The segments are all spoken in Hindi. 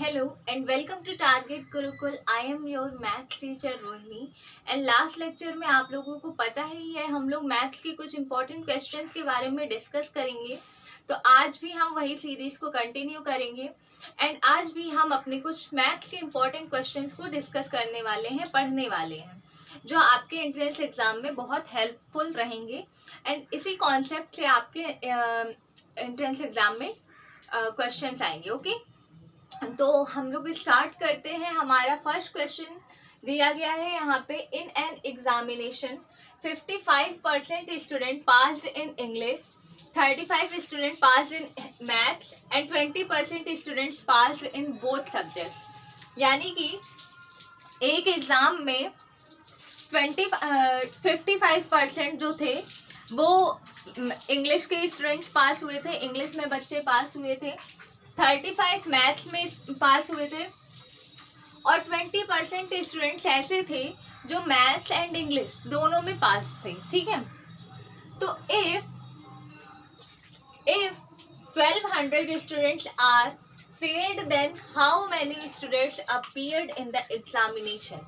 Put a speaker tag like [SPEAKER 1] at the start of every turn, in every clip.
[SPEAKER 1] Hello and welcome to Target Gurukul. I am your math teacher Rohini and last lecture में आप लोगों को पता ही है हम लोग मैथ्स के कुछ इंपॉर्टेंट क्वेश्चंस के बारे में डिस्कस करेंगे। तो आज भी हम वही सीरीज को कंटिन्यू करेंगे एंड आज भी हम अपने कुछ मैथ्स के इंपॉर्टेंट क्वेश्चंस को डिस्कस करने वाले हैं, पढ़ने वाले हैं, जो आपके एंट्रेंस एग्जाम में बहुत हेल्पफुल रहेंगे एंड इसी कॉन्सेप्ट से आपके एंट्रेंस एग्जाम में क्वेश्चंस आएंगे। ओके, तो हम लोग स्टार्ट करते हैं। हमारा फर्स्ट क्वेश्चन दिया गया है यहाँ पे, in an examination 55% student passed in English, 35 student passed in maths and 20% students passed in both subjects. यानी कि एक एग्जाम में 55% जो थे वो इंग्लिश के स्टूडेंट्स पास हुए थे, इंग्लिश में बच्चे पास हुए थे, 35 मैथ्स में पास हुए थे और 20% स्टूडेंट्स ऐसे थे जो मैथ्स एंड इंग्लिश दोनों में पास थे। ठीक है, तो if 1200 students are failed then how many students appeared in the examination.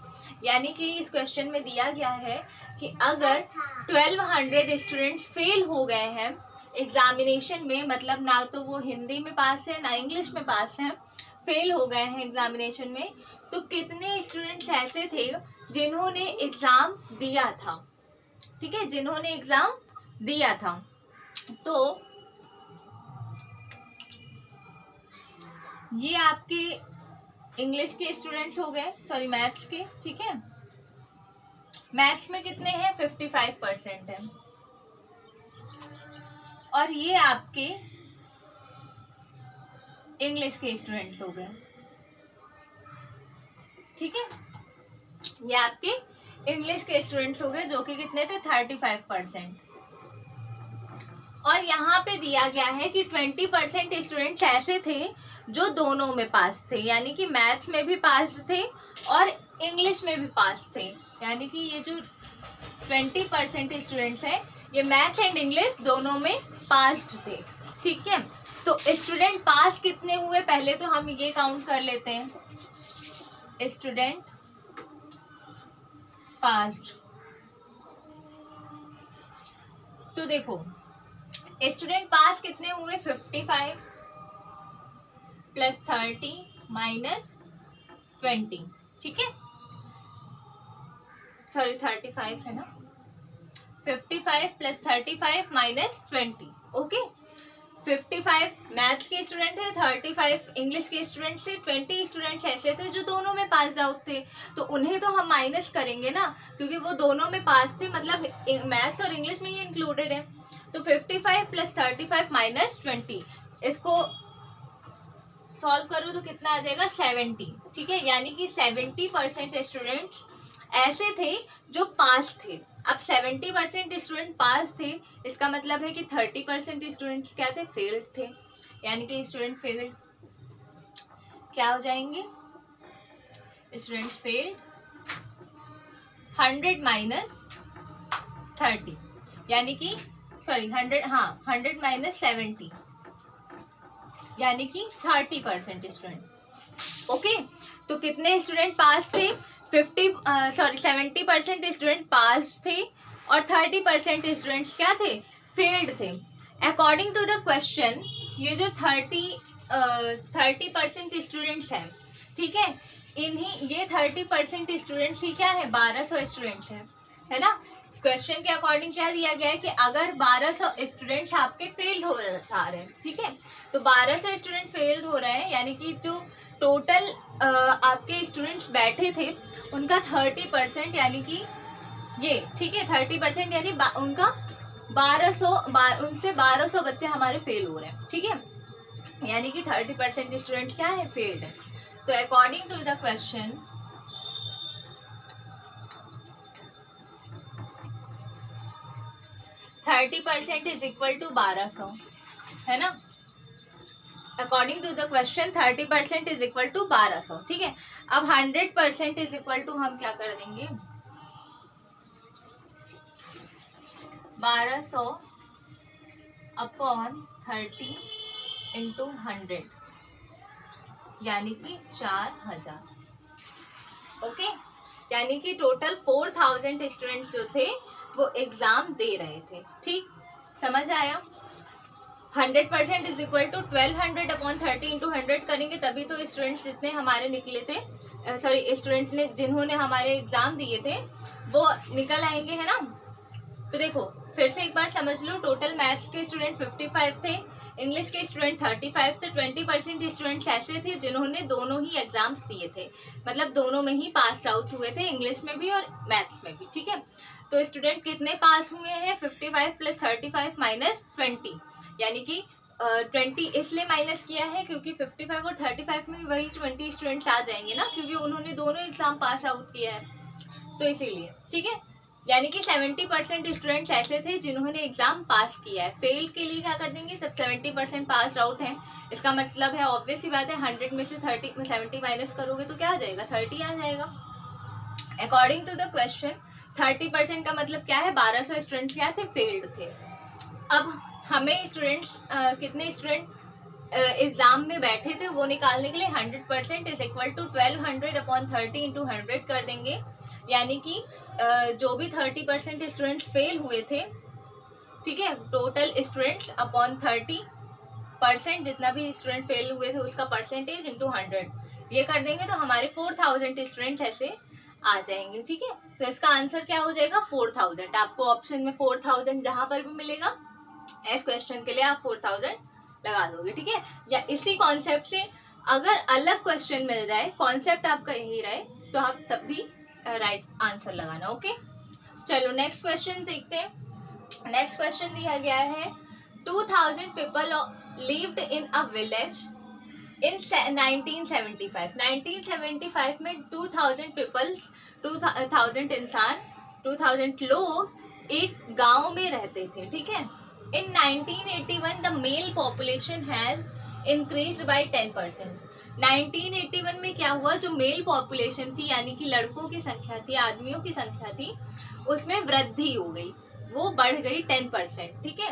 [SPEAKER 1] यानी कि इस क्वेश्चन में दिया गया है कि अगर 1200 स्टूडेंट्स फेल हो गए हैं एग्जामिनेशन में, मतलब ना तो वो हिंदी में पास है ना इंग्लिश में पास है, फेल हो गए हैं एग्जामिनेशन में, तो कितने स्टूडेंट्स ऐसे थे जिन्होंने एग्जाम दिया था। ठीक है, जिन्होंने एग्जाम दिया था। तो ये आपके इंग्लिश के स्टूडेंट्स हो गए, सॉरी मैथ्स के। ठीक है, मैथ्स में कितने हैं, 55% है, और ये आपके इंग्लिश के स्टूडेंट हो गए। ठीक है, ये आपके इंग्लिश के स्टूडेंट हो गए जो कि कितने थे, 35%। और यहाँ पे दिया गया है कि 20% स्टूडेंट्स ऐसे थे जो दोनों में पास थे, यानी कि मैथ्स में भी पास थे और इंग्लिश में भी पास थे। यानी कि ये जो 20% स्टूडेंट्स हैं ये मैथ्स एंड इंग्लिश दोनों में पास्ड थे। ठीक है, तो स्टूडेंट पास कितने हुए, पहले तो हम ये काउंट कर लेते हैं, स्टूडेंट पास्ड। तो देखो स्टूडेंट पास कितने हुए, 55 प्लस 30 माइनस 20। ठीक है, सॉरी 35 है ना, 55 प्लस 35 माइनस 20। ओके, 55 मैथ्स के स्टूडेंट थे, 35 इंग्लिश के स्टूडेंट थे, 20 स्टूडेंट्स ऐसे थे जो दोनों में पास आउट थे, तो उन्हें तो हम माइनस करेंगे ना, क्योंकि वो दोनों में पास थे, मतलब मैथ्स और इंग्लिश में ये इंक्लूडेड है। तो 55 प्लस 35 माइनस 20, इसको सॉल्व करो तो कितना आ जाएगा, 70। ठीक है, यानी कि 70% स्टूडेंट्स ऐसे थे जो पास थे। अब 70% स्टूडेंट पास थे, इसका मतलब है कि 30% स्टूडेंट्स क्या थे, फेल्ड थे। यानी कि स्टूडेंट फेल्ड क्या हो जाएंगे, स्टूडेंट फेल्ड 100 माइनस 30, यानी कि सॉरी 100, हाँ 100 माइनस 70, यानी कि 30% स्टूडेंट। ओके, तो कितने स्टूडेंट पास थे, 70% स्टूडेंट पास थे और 30% स्टूडेंट्स क्या थे, फेल्ड थे। अकॉर्डिंग टू द क्वेश्चन ये जो 30% स्टूडेंट्स हैं, ठीक है, इन्हीं ये 30% स्टूडेंट्स ही क्या है, 1200 स्टूडेंट्स हैं, है ना। क्वेश्चन के अकॉर्डिंग क्या दिया गया है कि अगर 1200 स्टूडेंट्स आपके फेल हो जा रहे हैं, ठीक है, तो 1200 स्टूडेंट फेल हो रहे हैं, यानी कि जो टोटल आपके स्टूडेंट्स बैठे थे उनका 30%, यानी कि ये, ठीक है, 30% यानी उनका 1200 बच्चे हमारे फेल हो रहे हैं। ठीक है, यानी कि 30% स्टूडेंट क्या है, फेल्ड है। तो according to the question 30% is equal to 1200, है ना। According to the question 30% is equal to 1200। ठीक है, अब 100% इज इक्वल टू हम क्या कर देंगे, 1200 अपॉन 30 इंटू 100। यानी कि 4000। ओके, यानी कि टोटल 4000 स्टूडेंट जो थे वो एग्जाम दे रहे थे। ठीक, समझ आया? 100% is equal to 1200 upon 30 into 100 करेंगे तभी तो स्टूडेंट्स जितने हमारे निकले थे, सॉरी स्टूडेंट ने जिन्होंने हमारे एग्जाम दिए थे वो निकल आएंगे, है ना। तो देखो फिर से एक बार समझ लो, टोटल मैथ्स के स्टूडेंट 55 थे, इंग्लिश के स्टूडेंट 35 थे, 20% स्टूडेंट्स ऐसे थे जिन्होंने दोनों ही एग्जाम्स दिए थे, मतलब दोनों में ही पास आउट हुए थे, इंग्लिश में भी और मैथ्स में भी। ठीक है, तो स्टूडेंट कितने पास हुए हैं? 55 प्लस 35 माइनस 20, यानी कि 20 इसलिए माइनस किया है क्योंकि 55 और 35 में वही 20 स्टूडेंट्स आ जाएंगे ना, क्योंकि उन्होंने दोनों एग्जाम पास आउट किया है, तो इसीलिए। ठीक है, यानी कि 70% स्टूडेंट्स ऐसे थे जिन्होंने एग्जाम पास किया है। फेल के लिए क्या कर देंगे, जब 70% पास आउट हैं, इसका मतलब है ऑब्वियस ही बात है 100 में से 70 माइनस करोगे तो क्या आ जाएगा, 30 आ जाएगा। अकॉर्डिंग टू द क्वेश्चन 30% का मतलब क्या है, 1200 स्टूडेंट्स क्या थे, फेल्ड थे। अब हमें स्टूडेंट्स कितने स्टूडेंट एग्जाम में बैठे थे वो निकालने के लिए 100% is equal to 1200 upon 30 into 100 कर देंगे, यानी कि जो भी 30% स्टूडेंट्स फेल हुए थे, ठीक है, टोटल स्टूडेंट्स अपॉन 30%, जितना भी स्टूडेंट फेल हुए थे उसका परसेंटेज इंटू 100, ये कर देंगे तो हमारे 4000 स्टूडेंट्स ऐसे आ जाएंगे। ठीक है, तो इसका आंसर क्या हो जाएगा, 4000। आपको ऑप्शन में 4000 जहां पर भी मिलेगा इस क्वेश्चन के लिए आप 4000 लगा दोगे। ठीक है, या इसी कॉन्सेप्ट से अगर अलग क्वेश्चन मिल जाए, कॉन्सेप्ट आपका यही रहे, तो आप तब भी राइट आंसर लगाना। ओके, चलो नेक्स्ट क्वेश्चन देखते हैं। नेक्स्ट क्वेश्चन दिया गया है 2000 people lived in a village in 1975। 1975 में 2000 पीपल्स, 2000 इंसान, 2000 लोग एक गांव में रहते थे। ठीक है, इन 1981 the mail population has increased by 10%। 1981 में क्या हुआ, जो मेल पॉपुलेशन थी यानी कि लड़कों की संख्या थी, आदमियों की संख्या थी, उसमें वृद्धि हो गई, वो बढ़ गई 10%। ठीक है,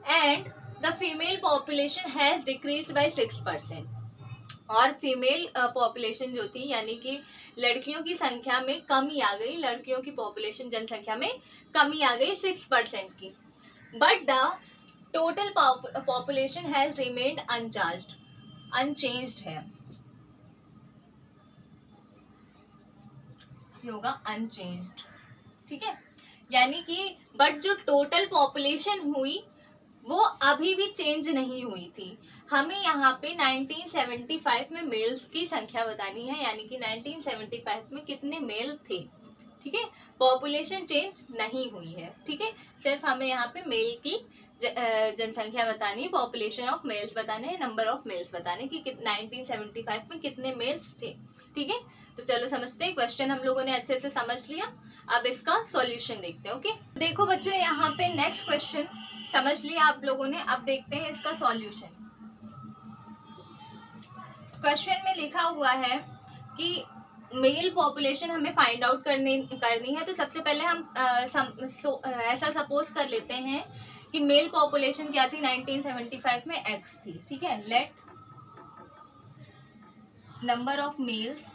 [SPEAKER 1] and the female population has decreased bye 6%। और फीमेल पॉपुलेशन जो थी यानी कि लड़कियों की संख्या में कमी आ गई, लड़कियों की पॉपुलेशन जनसंख्या में कमी आ गई 6% की। But the total population has remained unchanged है, होगा अनचेंज्ड। ठीक है, यानी कि बट जो टोटल पॉपुलेशन हुई वो अभी भी चेंज नहीं हुई थी। हमें यहाँ पे 1975 में मेल्स की संख्या बतानी है, यानी कि 1975 में कितने मेल थे। ठीक है, पॉपुलेशन चेंज नहीं हुई है। ठीक है, सिर्फ हमें यहाँ पे मेल की जनसंख्या बतानी है, पॉपुलेशन ऑफ मेल्स बताने हैं, नंबर ऑफ मेल्स बताने कि 1975 में कितने मेल्स थे। ठीक है, तो चलो समझते हैं। क्वेश्चन हम लोगों ने अच्छे से समझ लिया, अब इसका सॉल्यूशन देखते हैं। ओके, देखो बच्चों यहाँ पे नेक्स्ट क्वेश्चन समझ लिया आप लोगों ने, अब देखते हैं इसका सॉल्यूशन। क्वेश्चन में लिखा हुआ है कि मेल पॉपुलेशन हमें फाइंड आउट करनी है, तो सबसे पहले हम ऐसा सपोज कर लेते हैं कि मेल पॉपुलेशन क्या थी 1975 में, x थी। ठीक है, let number of males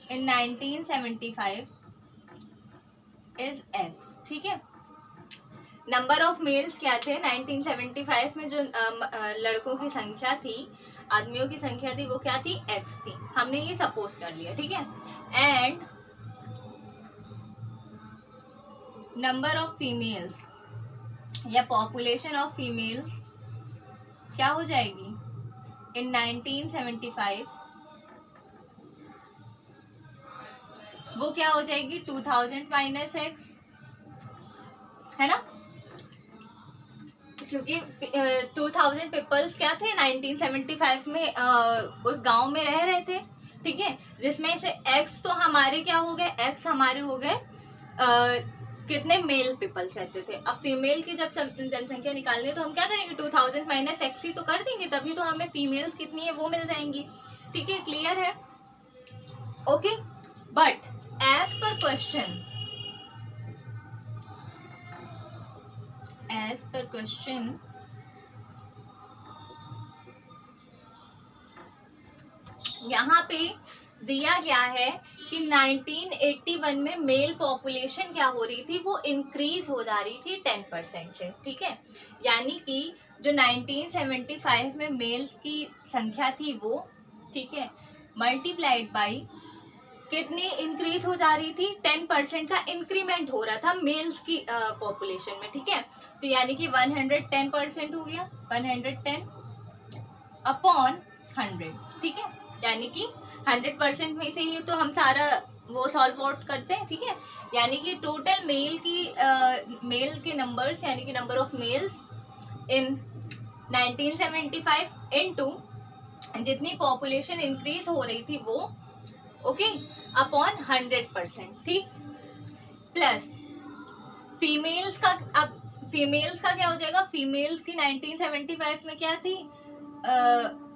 [SPEAKER 1] in 1975 is x। ठीक है, नंबर ऑफ मेल्स क्या थे 1975 में, जो लड़कों की संख्या थी, आदमियों की संख्या थी, वो क्या थी, x थी। हमने ये सपोज कर लिया। ठीक है, एंड नंबर ऑफ फीमेल्स या पॉपुलेशन ऑफ फीमेल्स क्या हो जाएगी इन 1975, वो क्या हो जाएगी 2000 माइनस x, है ना, क्योंकि 2000 पीपल्स क्या थे 1975 में उस गांव में रह रहे थे। ठीक है, जिसमें से x तो हमारे क्या हो गए, x हमारे हो गए कितने मेल पीपल्स रहते थे। अब फीमेल की जब जनसंख्या निकालनी है तो हम क्या करेंगे, 2000 माइनस x ही तो कर देंगे, तभी तो हमें फीमेल्स कितनी है वो मिल जाएंगी। ठीक है, क्लियर है। Okay, but as per question यहाँ पे दिया गया है कि 1981 में मेल पॉपुलेशन क्या हो रही थी, वो इंक्रीज हो जा रही थी 10% से, ठीक है। यानी कि जो 1975 में मेल्स की संख्या थी वो, ठीक है, मल्टीप्लाइड बाई कितनी इंक्रीज हो जा रही थी, 10% का इंक्रीमेंट हो रहा था मेल्स की पॉपुलेशन में, ठीक है। तो यानी कि 110% हो गया, 110 अपॉन 100, ठीक है। यानी कि 100% में से ही तो हम सारा वो सॉल्व आउट करते हैं, ठीक है। यानी कि टोटल मेल के नंबर्स, यानी कि number of males in 1975 into जितनी पॉपुलेशन इंक्रीज हो रही थी वो, ओके, अपॉन 100%, ठीक, प्लस फीमेल्स का। अब फीमेल्स का क्या हो जाएगा, फीमेल्स की 1975 में क्या थी,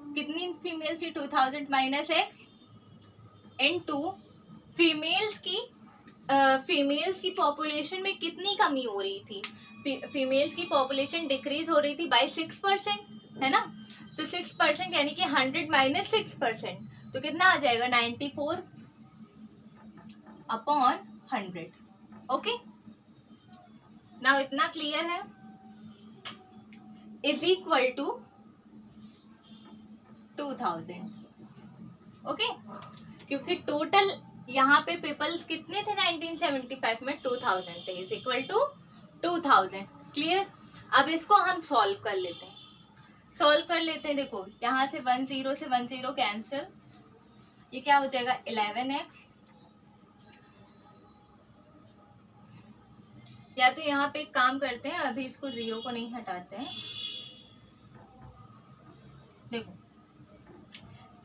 [SPEAKER 1] कितनी फीमेल्स थी, 2000 माइनस एक्स इनटू फीमेल्स की पॉपुलेशन में कितनी कमी हो रही थी, फीमेल्स की पॉपुलेशन डिक्रीज हो रही थी बाय 6%, है ना। तो 6% यानी कि 100 माइनस 6%, तो कितना आ जाएगा, 94 अपॉन 100, ओके। नाउ इतना क्लियर है, इज इक्वल टू 2000, ओके। क्योंकि टोटल यहाँ पे पीपल्स कितने थे 1975 में, 2000 थे, इज इक्वल टू 2000, क्लियर। अब इसको हम सॉल्व कर लेते हैं, देखो यहाँ से 10 से 10 कैंसिल, ये क्या हो जाएगा 11x, या तो यहाँ पे एक काम करते हैं, अभी इसको 0 को नहीं हटाते हैं, देखो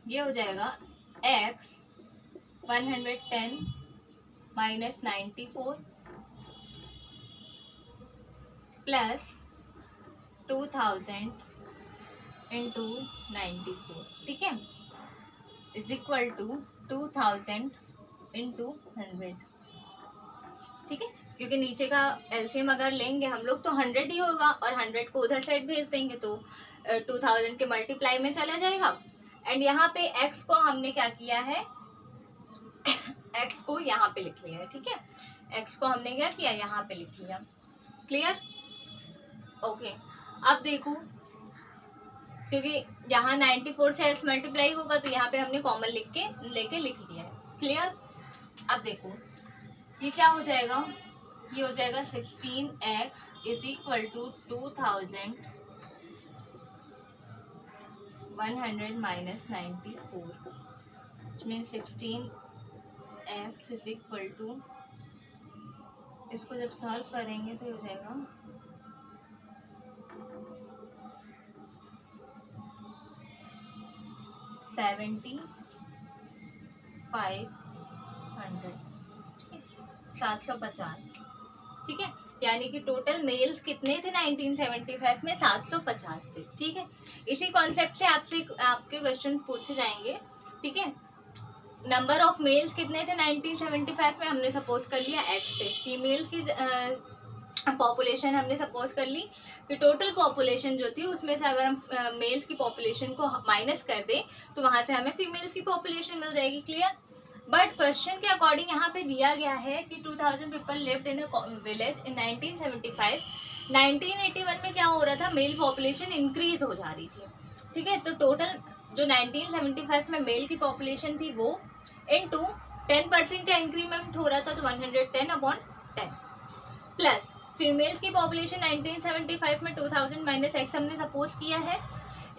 [SPEAKER 1] ये हो जाएगा x 110 माइनस 94 प्लस 2000 इंटू 94, ठीक है, इज इक्वल टू 2000 इंटू 100, ठीक है। क्योंकि नीचे का एलसीएम अगर लेंगे हम लोग तो 100 ही होगा, और 100 को उधर साइड भेज देंगे तो 2000 के मल्टीप्लाई में चला जाएगा। एंड यहाँ पे x को हमने क्या किया है, x को यहाँ पे लिख लिया है, ठीक है, x को हमने क्या किया, यहाँ पे लिख लिया, क्लियर, ओके। अब देखो, क्योंकि यहाँ 94 से x मल्टीप्लाई होगा तो यहाँ पे हमने कॉमन लेके लिख दिया है, क्लियर। अब देखो ये क्या हो जाएगा, ये हो जाएगा 16x is equal to 2000 100 minus 94, which means 16x is equal to, इसको जब सॉल्व करेंगे तो हो जाएगा 7500, 750, ठीक है। यानी कि टोटल मेल्स कितने थे 1975 में, 750 थे, ठीक है। इसी कॉन्सेप्ट से आपके क्वेश्चंस पूछे जाएंगे, ठीक है। नंबर ऑफ मेल्स कितने थे 1975 में, हमने सपोज कर लिया x से। फीमेल्स की पॉपुलेशन हमने सपोज कर ली कि टोटल पॉपुलेशन जो थी उसमें से अगर हम मेल्स की पॉपुलेशन को माइनस कर दें तो वहां से हमें फीमेल्स की पॉपुलेशन मिल जाएगी, क्लियर। बट क्वेश्चन के अकॉर्डिंग यहाँ पे दिया गया है कि 2000 people lived in a village in 1975। 1981 में क्या हो रहा था, मेल पॉपुलेशन इंक्रीज हो जा रही थी, ठीक है। तो टोटल जो 1975 में मेल की पॉपुलेशन थी वो इनटू 10% का इंक्रीमेंट हो रहा था, तो 110 अपॉन 10 प्लस फीमेल्स की पॉपुलेशन 1975 में 2000 माइनस एक्स हमने सपोज किया है,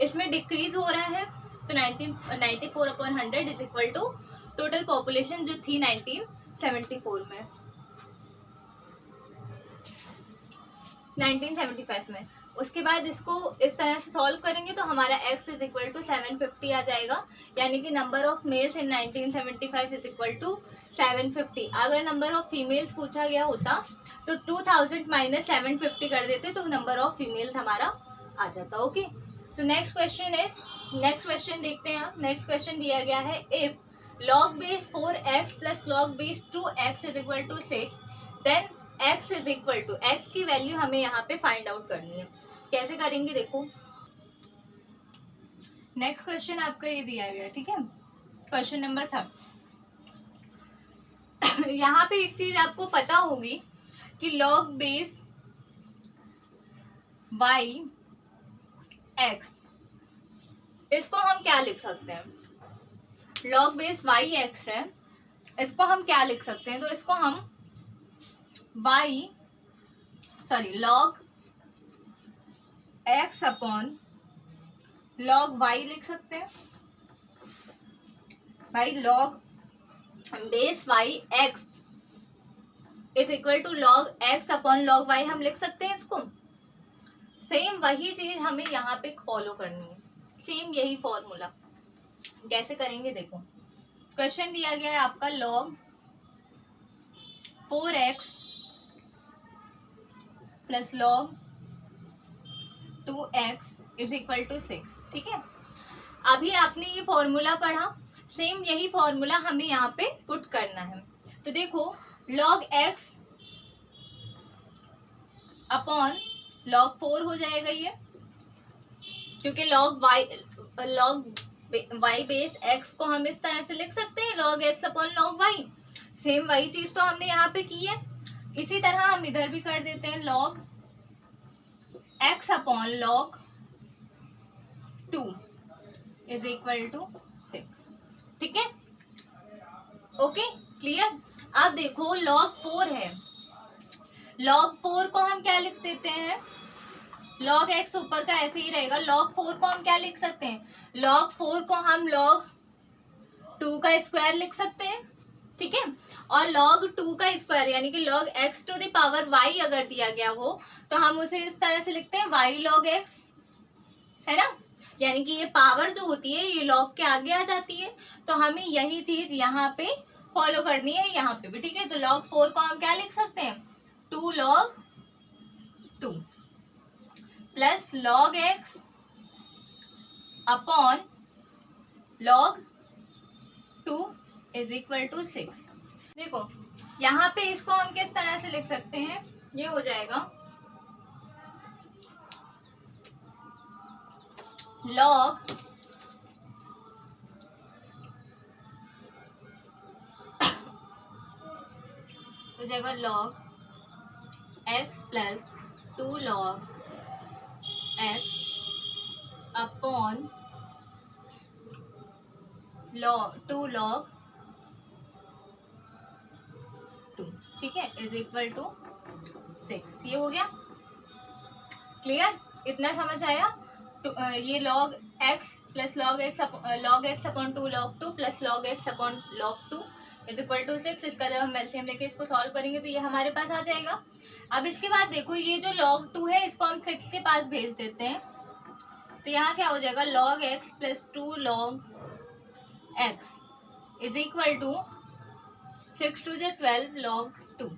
[SPEAKER 1] इसमें डिक्रीज हो रहा है तो 94 upon 100 is equal to total population जो थी 1975 में। उसके बाद इसको इस तरह से सॉल्व करेंगे तो हमारा x इज इक्वल टू 750 आ जाएगा, यानी कि number of males in 1975 is equal to 750। अगर नंबर ऑफ फीमेल्स पूछा गया होता तो 2000 माइनस 750 कर देते तो नंबर ऑफ फीमेल्स हमारा आ जाता, ओके। सो नेक्स्ट क्वेश्चन देखते हैं। नेक्स्ट क्वेश्चन दिया गया है, if log base 4x plus log base 2x is equal to 6 then x is equal to, x की वैल्यू हमें यहाँ पे फाइंड आउट करनी है। कैसे करेंगे देखो, नेक्स्ट क्वेश्चन आपका ये दिया गया, ठीक है। Question number 3। यहाँ पे एक चीज आपको पता होगी कि लॉग बेस वाई एक्स, इसको हम क्या लिख सकते हैं? लॉग बेस वाई एक्स है, इसको हम क्या लिख सकते हैं? तो इसको हम log x upon log y लिख सकते हैं। भाई log base y x is equal to log x upon log y हम लिख सकते हैं इसको। सेम वही चीज हमें यहाँ पे फॉलो करनी है, सेम यही फॉर्मूला। कैसे करेंगे देखो, क्वेश्चन दिया गया है आपका log 4x plus log 2x is equal to 6। ठीक है, अभी आपने ये फॉर्मूला पढ़ा, सेम यही फॉर्मूला हमें यहाँ पे पुट करना है। तो देखो log x अपॉन log 4 हो जाएगा ये, क्योंकि log y बेस x को हम इस तरह से लिख सकते हैं log x upon log y। Same वही चीज तो हमने यहाँ पे की है, इसी तरह हम इधर भी कर देते हैं log x upon log 2 is equal to 6। ठीक है, ओके क्लियर। अब देखो log 4 है, log 4 को हम क्या लिख देते हैं? log x ऊपर का ऐसे ही रहेगा, log 4 को हम क्या लिख सकते हैं? log 4 को हम log 2 का स्क्वायर लिख सकते हैं। ठीक है, और log 2 का स्क्वायर यानी कि log x to the power y अगर दिया गया हो तो हम उसे इस तरह से लिखते हैं y log x, है ना। यानी कि ये पावर जो होती है ये log के आगे आ जाती है, तो हमें यही चीज यहाँ पे फॉलो करनी है, यहाँ पे भी। ठीक है, तो log 4 को हम क्या लिख सकते हैं? 2 log 2 plus log x upon log 2 is equal to 6। देखो यहाँ पे इसको हम किस तरह से लिख सकते हैं? ये हो जाएगा log हो जाएगा log x plus 2 log x upon 2 log 2। ठीक है, इज इक्वल टू 6। ये हो गया क्लियर, इतना समझ आया। ये log x plus log x upon 2 log 2 plus log x upon log 2 is equal to 6। इसका जब हम एलसीएम लेके इसको सॉल्व करेंगे तो ये हमारे पास आ जाएगा। अब इसके बाद देखो ये जो log 2 है इसको हम 6 के पास भेज देते हैं, तो यहाँ क्या हो जाएगा? log x plus 2 log x is equal to 6 to 12 log 2।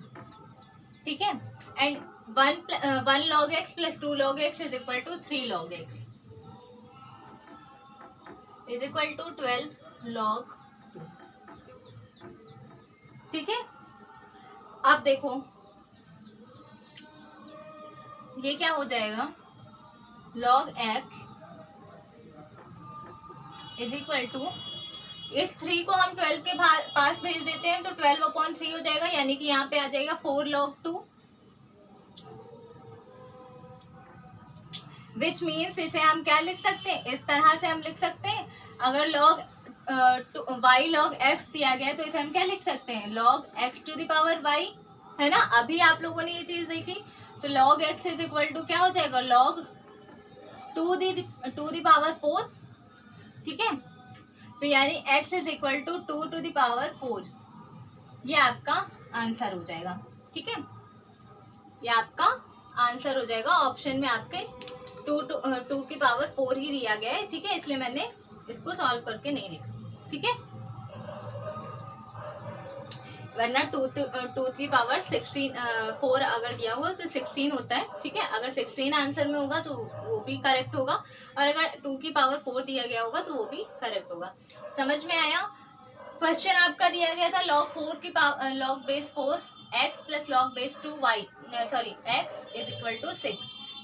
[SPEAKER 1] ठीक है, and 1 log x plus 2 log x is equal to 3 log x is equal to 12 log 2। ठीक है, अब देखो ये क्या हो जाएगा? log x is equal to, इस 3 को हम 12 के पास भेज देते हैं तो 12/3 हो जाएगा, यानी कि यहाँ पे आ जाएगा 4 log 2, विच मीन्स इसे हम क्या लिख सकते हैं? इस तरह से हम लिख सकते हैं। अगर log y log x दिया गया है तो इसे हम क्या लिख सकते हैं? log x to the power y, है ना। अभी आप लोगों ने ये चीज देखी, तो log x is equal to क्या हो जाएगा? log 2 the power 4। ठीक है, तो यानी x is equal to 2 to the power 4। ये आपका आंसर हो जाएगा। ठीक है, ये आपका आंसर हो जाएगा। ऑप्शन में आपके 2 की पावर 4 ही दिया गया है। ठीक है, इसलिए मैंने इसको सॉल्व करके नहीं लिखा। ठीक है, वरना 2 की पावर 4 अगर दिया हुआ तो 16 होता है। ठीक है, अगर 16 आंसर में होगा तो वो भी करेक्ट होगा, और अगर 2 की पावर 4 दिया गया होगा तो वो भी करेक्ट होगा। समझ में आया? क्वेश्चन आपका दिया गया था log base 4 x plus log base 2 y, sorry x is equal to 6।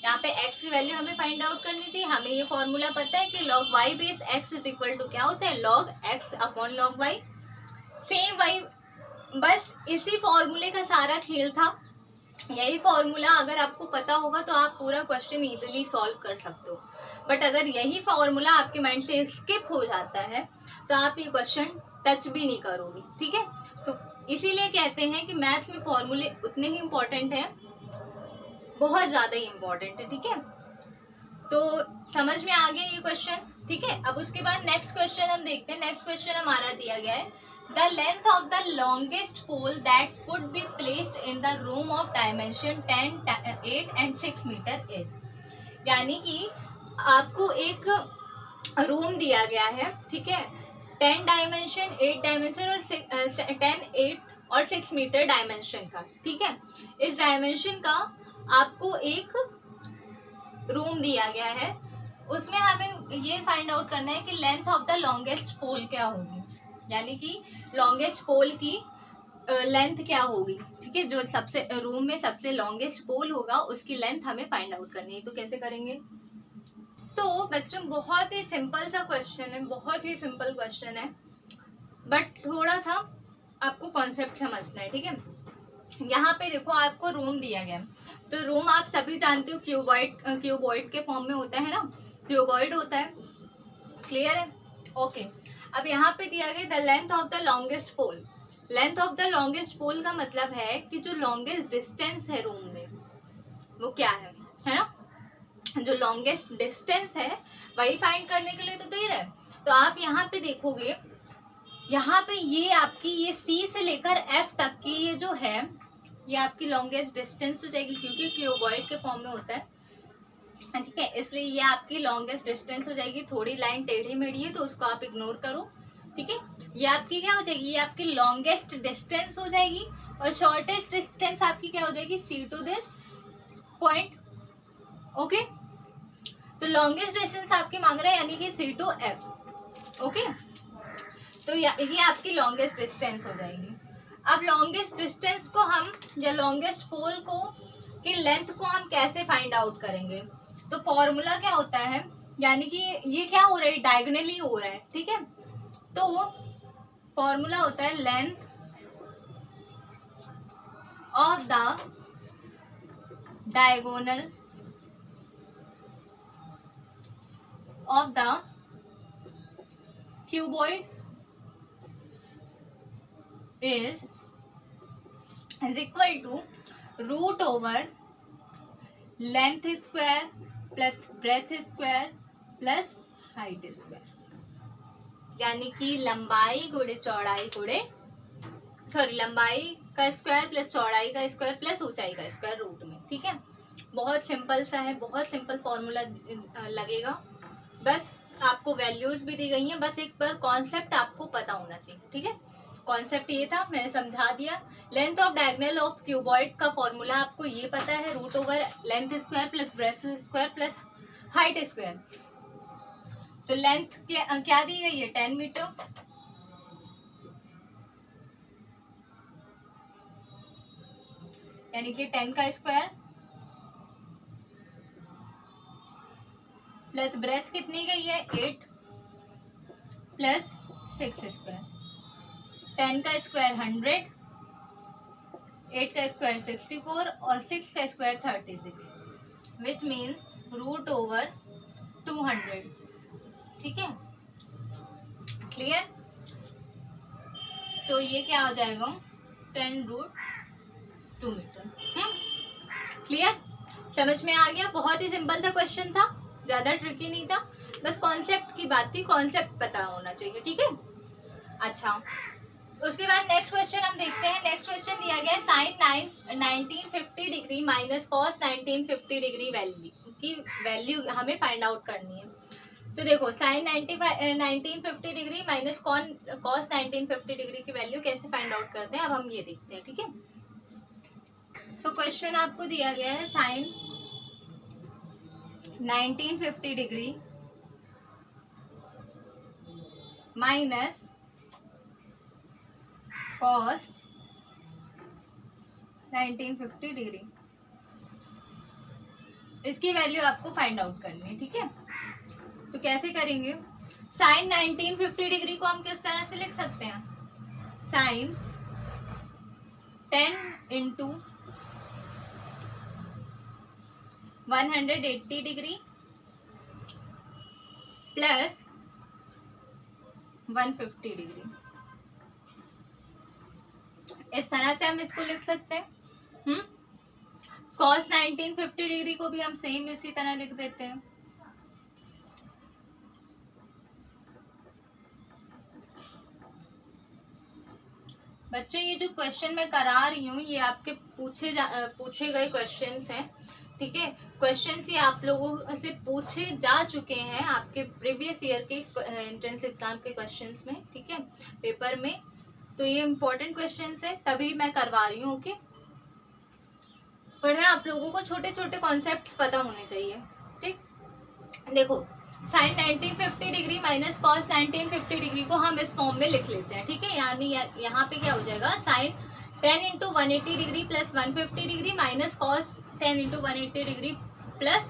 [SPEAKER 1] यहाँ पे x की वैल्यू हमें फाइंड आउट करनी थी। हमें ये फॉर्मूला पता है कि log y base x is equal to क्या होता है, log x upon log y। Same वही, बस इसी फॉर्मूले का सारा खेल था। यही फॉर्मूला अगर आपको पता होगा तो आप पूरा क्वेश्चन इजीली सॉल्व कर सकते हो, बट अगर यही फॉर्मूला आपके माइंड से स्किप हो जाता है तो आप ये क्वेश्चन टच भी नहीं करोगे, ठीक है। तो इसीलिए कहते हैं कि मैथ्स में फॉर्मूले उतने ही इम्पोर्टेंट हैं, बहुत ज़्यादा ही इम्पोर्टेंट है, ठीक है। तो समझ में आ गया ये क्वेश्चन, ठीक है। अब उसके बाद नेक्स्ट क्वेश्चन हम देखते हैं। नेक्स्ट क्वेश्चन हमारा दिया गया है, the length of the longest pole that could be placed in the room of dimension 10, 8 and 6 metre is. यानी कि आपको एक रूम दिया गया है, ठीक है, 10 डायमेंशन, 8 डायमेंशन और 10, 8 और 6 मीटर डायमेंशन का, ठीक है। इस डायमेंशन का आपको एक रूम दिया गया है, उसमें हमें ये फाइंड आउट करना है कि लेंथ ऑफ द लॉन्गेस्ट पोल क्या होगी, यानी कि लॉन्गेस्ट पोल की लेंथ क्या होगी, ठीक है। जो सबसे रूम में सबसे लॉन्गेस्ट पोल होगा उसकी लेंथ हमें फाइंड आउट करनी है। तो कैसे करेंगे? तो बच्चों बहुत ही सिंपल सा क्वेश्चन है, बहुत ही सिंपल क्वेश्चन है, बट थोड़ा सा आपको कॉन्सेप्ट समझना है, ठीक है। यहाँ पे देखो आपको रूम दिया गया है, तो रूम आप सभी जानते हो क्यूबॉइड के फॉर्म में होता है ना, क्यूबॉइड होता है, क्लियर है, ओके। अब यहाँ पे दिया गया the length of the longest pole. Length of the longest pole का मतलब है कि जो लॉन्गेस्ट डिस्टेंस है रूम में वो क्या है ना, जो लॉन्गेस्ट डिस्टेंस है वही फाइंड करने के लिए तो दे रहा है। तो आप यहाँ पे देखोगे, यहाँ पे ये आपकी ये C से लेकर F तक की ये जो है ये आपकी लॉन्गेस्ट डिस्टेंस हो जाएगी, क्योंकि क्यूबॉइड के फॉर्म में होता है, ठीक है, इसलिए ये आपकी लॉन्गेस्ट डिस्टेंस हो जाएगी। थोड़ी लाइन टेढ़ी मेढ़ी है तो उसको आप इग्नोर करो, ठीक है। ये आपकी क्या हो जाएगी, ये आपकी लॉन्गेस्ट डिस्टेंस हो जाएगी, और शॉर्टेस्ट डिस्टेंस आपकी क्या हो जाएगी, C to this point, okay. तो लॉन्गेस्ट डिस्टेंस आपकी मांग रहा है यानी कि C टू F, ओके। तो ये आपकी लॉन्गेस्ट डिस्टेंस हो जाएगी। अब लॉन्गेस्ट डिस्टेंस को हम या लॉन्गेस्ट पोल को की लेंथ को हम कैसे फाइंड आउट करेंगे? तो फॉर्मूला क्या होता है, यानी कि ये क्या हो रहा है, डायगोनली हो रहा है, ठीक है। तो फॉर्मूला होता है length of the diagonal of the cuboid is equal to root over length square plus breadth square plus height square, यानी कि लंबाई गुणे चौड़ाई गुणे लंबाई का स्क्वायर प्लस चौड़ाई का स्क्वायर प्लस ऊंचाई का स्क्वायर रूट में, ठीक है। बहुत सिंपल सा है, बहुत सिंपल फॉर्मूला लगेगा, बस आपको वैल्यूज भी दी गई हैं, बस एक बार कॉन्सेप्ट आपको पता होना चाहिए, ठीक है। कॉन्सेप्ट ये था, मैंने समझा दिया। Length of diagonal of cuboid का फॉर्मूला आपको ये पता है, root over length square plus breadth square plus height square. तो लेंथ क्या दी गई है, 10 मीटर, यानी कि 10 का स्क्वायर प्लस ब्रेथ कितनी गई है, 8 प्लस 6 स्क्वायर, 10 का स्क्वायर 100, 8 का स्क्वायर 64 और 6 का square 36, which means root over 200, ठीक है, क्लियर। तो ये क्या हो जाएगा, 10√2 मीटर, क्लियर, समझ में आ गया। बहुत ही सिंपल सा क्वेश्चन था, ज्यादा ट्रिकी नहीं था, बस कॉन्सेप्ट की बात थी, कॉन्सेप्ट पता होना चाहिए, ठीक है। अच्छा, उसके बाद नेक्स्ट क्वेश्चन हम देखते हैं। नेक्स्ट क्वेश्चन दिया गया है sine 1950 degree minus cos 1950 degree value हमें फाइंड आउट करनी है। तो देखो sine 1950 degree minus cos 1950 degree की वैल्यू कैसे फाइंड आउट करते हैं, अब हम ये देखते हैं, ठीक है। सो क्वेश्चन आपको दिया गया है sine 1950 degree minus cos 1950 degree. इसकी वैल्यू आपको फाइंड आउट करनी है, ठीक है। तो कैसे करेंगे, साइन 1950 डिग्री को हम किस तरह से लिख सकते हैं, sine 10 into 180 degree plus 150 degree, इस तरह से हम इसको लिख सकते हैं। कॉस 1950 डिग्री को भी हम सेम इसी तरह लिख देते हैं। बच्चों ये जो क्वेश्चन मैं करा रही हूँ ये आपके पूछे गए क्वेश्चंस हैं, ठीक है। क्वेश्चंस ये आप लोगों से पूछे जा चुके हैं आपके प्रीवियस ईयर के एंट्रेंस एग्जाम के क्वेश्चंस में, ठीक है, पेपर में। तो ये इम्पोर्टेंट क्वेश्चंस है तभी मैं करवा रही हूँ, ओके। पर ना आप लोगों को छोटे छोटे कॉन्सेप्ट्स पता होने चाहिए, ठीक। देखो sine 1950 degree minus cos 1950 degree को हम इस फॉर्म में लिख लेते हैं, ठीक है। यानी यहाँ पे क्या हो जाएगा, sine 10 into 180 degree plus 150 degree minus cos 10 into 180 degree plus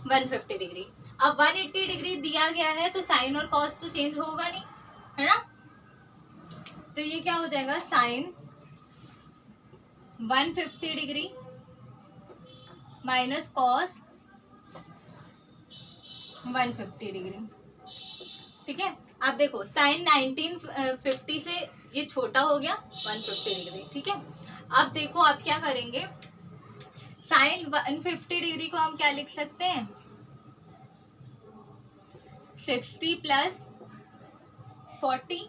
[SPEAKER 1] 150 degree. अब 180 डिग्री दिया गया है तो साइन और कॉस तो चेंज होगा नहीं, है ना। तो ये क्या हो जाएगा, sine 150 degree minus cos 150 degree, ठीक है। अब देखो साइन 1950 से ये छोटा हो गया 150 डिग्री, ठीक है। अब देखो आप क्या करेंगे, साइन 150 डिग्री को हम क्या लिख सकते हैं, 60 प्लस 90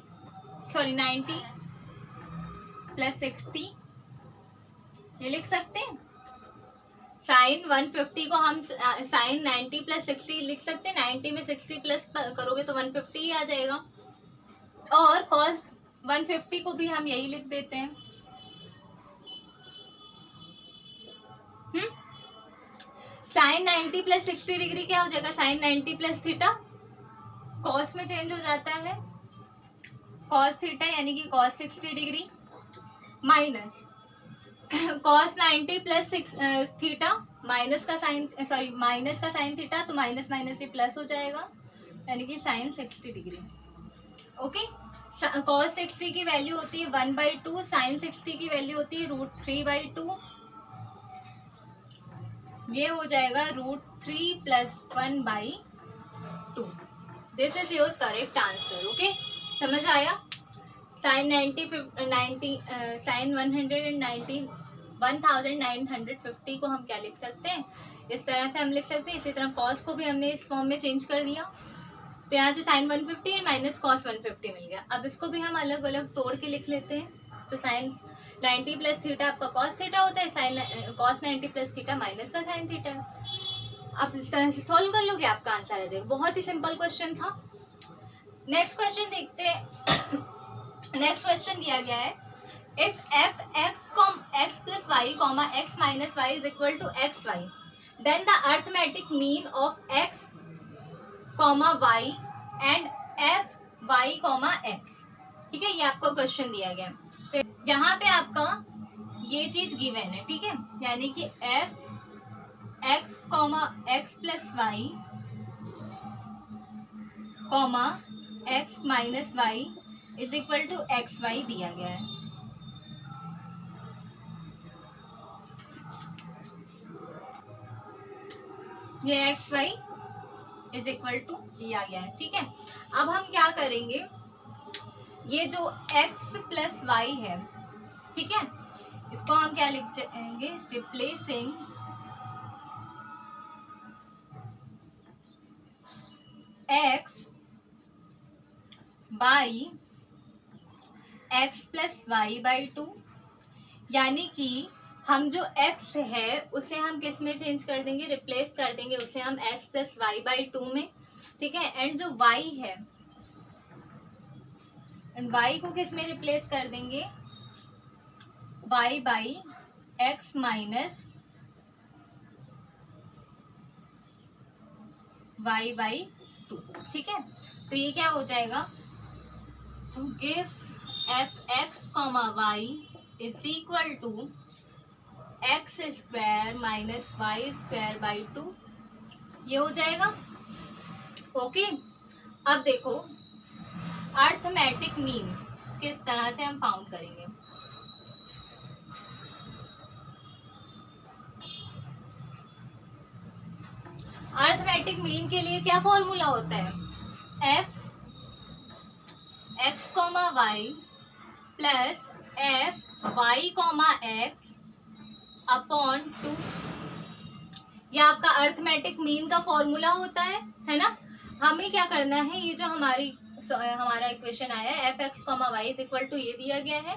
[SPEAKER 1] प्लस 60 ये लिख सकते हैं। साइन 150 को हम साइन 90 प्लस 60 लिख सकते हैं, 90 में 60 प्लस करोगे तो 150 ही आ जाएगा। और कॉस 150 को भी हम यही लिख देते हैं। साइन 90 प्लस 60 डिग्री क्या हो जाएगा, साइन 90 प्लस थीटा, कॉस में चेंज हो जाता है, कॉस थीटा यानी कि cos 60 degree minus cos 90 plus theta minus का साइन थीटा, तो माइनस माइनस से प्लस हो जाएगा यानी कि साइन 60 डिग्री, ओके। कॉस 60 की वैल्यू होती है 1/2, साइन 60 की वैल्यू होती है √3/2, ये हो जाएगा √3 + 1/2। This is your correct answer, okay. समझ आया। साइन 1950 को हम क्या लिख सकते हैं, इस तरह से हम लिख सकते हैं। इसी तरह कॉस को भी हमने इस फॉर्म में चेंज कर दिया, तो यहाँ से साइन 150 माइनस कॉस 150 मिल गया। अब इसको भी हम अलग अलग तोड़ के लिख लेते हैं। तो साइन 90 प्लस थीटा आपका कॉस थीटा होता है, sine cos 90 plus theta minus का साइन थीटा है। आप इस तरह से सॉल्व कर लोगे, आपका आंसर आ जाएगा। बहुत ही सिंपल क्वेश्चन था। नेक्स्ट क्वेश्चन देखते हैं। नेक्स्ट क्वेश्चन दिया गया है, if F X plus Y comma X minus Y is equal to X Y, then the arithmetic mean of X comma Y and F Y comma X, ठीक है। ये आपको क्वेश्चन दिया गया है। तो यहाँ पे आपका ये चीज गिवन है, ठीक है, यानी कि F X comma X plus Y comma X minus Y is equal to X Y दिया गया है। ये X Y is equal to दिया गया है, ठीक है। अब हम क्या करेंगे, ये जो एक्स प्लस वाई है, ठीक है, इसको हम क्या लिख देंगे, replacing X by X plus Y by 2, यानी कि हम जो x है उसे हम किस में चेंज कर देंगे, रिप्लेस कर देंगे उसे हम x प्लस वाई बाई 2 में, ठीक है। एंड जो y है, एंड y को किस में रिप्लेस कर देंगे, y by x minus y by 2, ठीक है। तो ये क्या हो जाएगा, to gives f x, y is equal to X square minus Y square by 2, ये हो जाएगा। ओके, अब देखो अर्थमेटिक मीन किस तरह से हम फाउंड करेंगे। अर्थमेटिक मीन के लिए क्या फॉर्मूला होता है, F X comma Y plus F Y comma X upon 2, ये आपका अर्थमेटिक मीन का फॉर्मूला होता है ना। हमें क्या करना है, ये जो हमारा इक्वेशन आया है F X comma Y is equal to, ये दिया गया है,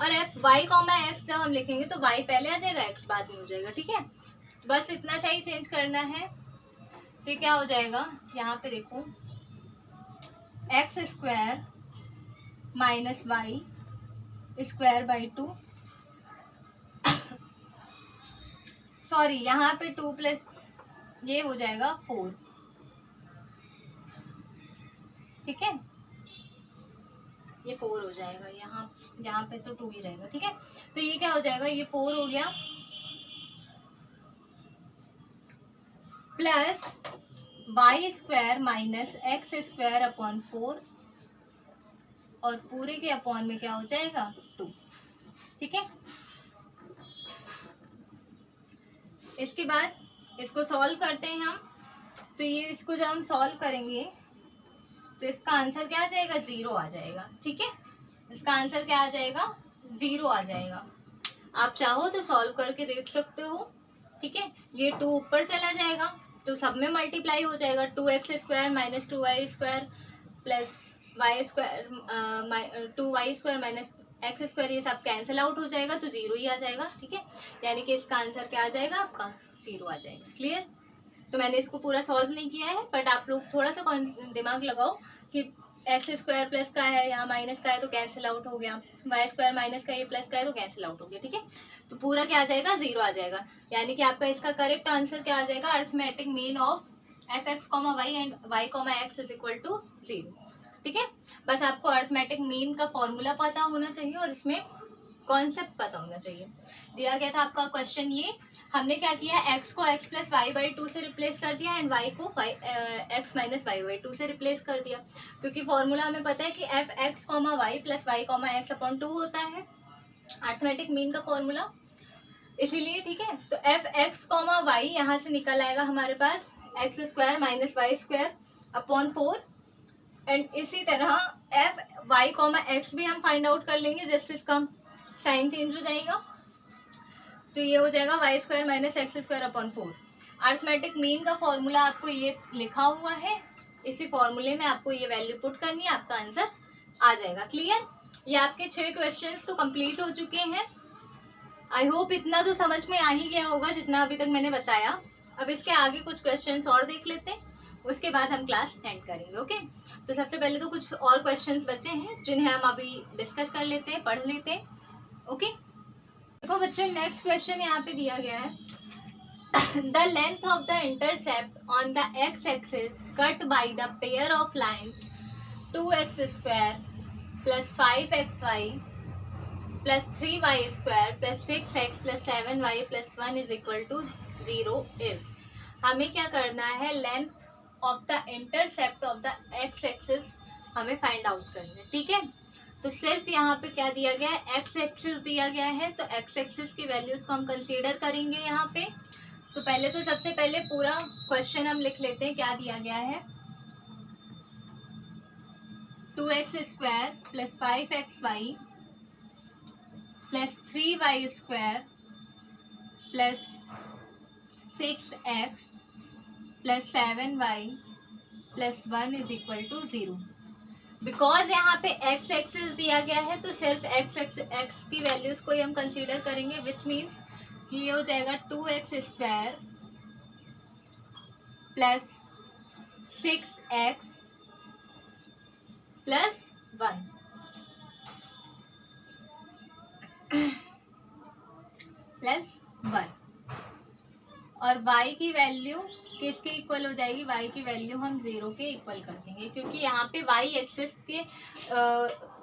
[SPEAKER 1] और एफ वाई कॉमा एक्स जब हम लिखेंगे तो वाई पहले आ जाएगा, एक्स बाद में हो जाएगा, ठीक है। बस इतना सा ही चेंज करना है। तो क्या हो जाएगा, यहाँ पे देखो X square minus Y square by 2, sorry यहाँ पे 2 प्लस ये हो जाएगा 4, ठीक है, ये 4 हो जाएगा, यहाँ पे तो 2 ही रहेगा, ठीक है। तो ये क्या हो जाएगा, ये 4 हो गया plus Y square minus X square upon 4, और पूरे के अपॉन में क्या हो जाएगा 2, ठीक है। इसके बाद इसको सॉल्व करते हैं हम। तो ये इसको जब हम सॉल्व करेंगे तो इसका आंसर क्या आ जाएगा, 0 आ जाएगा, ठीक है। इसका आंसर क्या आ जाएगा, 0 आ जाएगा। आप चाहो तो सॉल्व करके देख सकते हो, ठीक है। ये 2 ऊपर चला जाएगा तो सब में मल्टीप्लाई हो जाएगा, 2x square minus 2y square plus Y square 2y square minus X square, ये सब कैंसिल आउट हो जाएगा तो 0 ही आ जाएगा, ठीक है। यानी कि इसका आंसर क्या आ जाएगा, आपका 0 आ जाएगा। क्लियर। तो मैंने इसको पूरा सॉल्व नहीं किया है, बट आप लोग थोड़ा सा दिमाग लगाओ कि एक्स स्क्वायर प्लस का है, यहाँ माइनस का है तो कैंसिल आउट हो गया, वाई स्क्वायर माइनस का ये प्लस का है तो कैंसिल आउट हो गया, ठीक है। तो पूरा क्या आ जाएगा, 0 आ जाएगा। यानी कि आपका इसका करेक्ट आंसर क्या आ जाएगा, arithmetic mean of F X comma Y and Y comma X is equal to 0, ठीक है। बस आपको अर्थमेटिक मीन का फॉर्मूला पता होना चाहिए और इसमें कॉन्सेप्ट पता होना चाहिए। दिया गया था आपका क्वेश्चन, ये हमने क्या किया, x को x प्लस वाई बाई 2 से रिप्लेस कर दिया एंड y को x माइनस वाई बाई 2 से रिप्लेस कर दिया, क्योंकि फॉर्मूला हमें पता है कि F X comma Y plus Y comma X upon 2 होता है अर्थमेटिक मीन का फॉर्मूला, इसीलिए, ठीक है। तो एफ एक्स कॉमा वाई यहाँ से निकल आएगा हमारे पास x square minus Y square upon 4, and इसी तरह एफ वाई कॉमा एक्स भी हम फाइंड आउट कर लेंगे, जस्ट इसका साइन चेंज हो जाएगा तो ये हो जाएगा Y square minus X square upon 4। Arithmetic mean का फॉर्मूला आपको ये लिखा हुआ है, इसी फॉर्मूले में आपको ये वैल्यू पुट करनी है, आपका आंसर आ जाएगा। क्लियर। ये आपके 6 क्वेश्चंस तो कंप्लीट हो चुके हैं। आई होप इतना तो समझ में आ ही गया होगा जितना अभी तक मैंने बताया। अब इसके आगे कुछ क्वेश्चंस और देख लेते हैं, उसके बाद हम क्लास एंड करेंगे। ओके, तो सबसे पहले तो कुछ और क्वेश्चंस बचे हैं जिन्हें हम अभी डिस्कस कर लेते हैं, पढ़ लेते हैं। ओके, देखो बच्चों, नेक्स्ट क्वेश्चन यहाँ पे दिया गया है, the length of the intercept on the X axis cut by the pair of lines 2x square plus 5xy plus 3y square plus 6x plus 7y plus 1 is equal to 0 is. हमें क्या करना है, length of the intercept of the X axis हमें फाइंड आउट करना है, ठीक है। तो सिर्फ यहाँ पे क्या दिया गया है, एक्स एक्सिस दिया गया है, तो एक्स एक्सिस की वैल्यूज को हम कंसीडर करेंगे यहाँ पे। तो पहले तो सबसे पहले पूरा क्वेश्चन हम लिख लेते हैं, क्या दिया गया है, 2x square plus 5xy plus 3y square plus 6x plus 7y plus 1 is equal to 0। Because यहाँ पे एक्स एक्सिस दिया गया है तो सिर्फ एक्स की वैल्यूज को ही हम कंसीडर करेंगे, विच मीन्स कि ये हो जाएगा 2x square plus 6x plus 1 plus 1, और y की वैल्यू किसके इक्वल हो जाएगी, y की वैल्यू हम 0 के इक्वल कर देंगे, क्योंकि यहाँ पे y एक्सिस के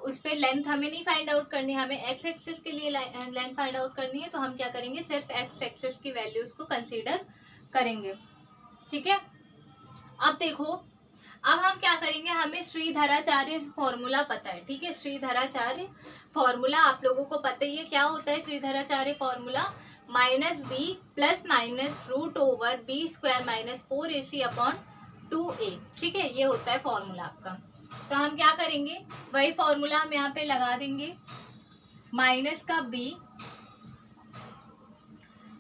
[SPEAKER 1] उस पर लेंथ हमें नहीं फाइंड आउट करनी, हमें x एक्सिस के लिए लेंथ फाइंड आउट करनी है। तो हम क्या करेंगे, सिर्फ x एक्सिस की वैल्यूज को कंसीडर करेंगे। ठीक है, अब देखो, अब हम क्या करेंगे, हमें श्रीधराचार्य फॉर्मूला पता है। ठीक है, श्रीधराचार्य फॉर्मूला आप लोगों को पता ही है। क्या होता है Sridharacharya formula, -b plus minus root over B square minus 4ac upon 2a। ठीक है, ये होता है फॉर्मूला आपका। तो हम क्या करेंगे, वही फॉर्मूला हम यहाँ पे लगा देंगे, माइनस का b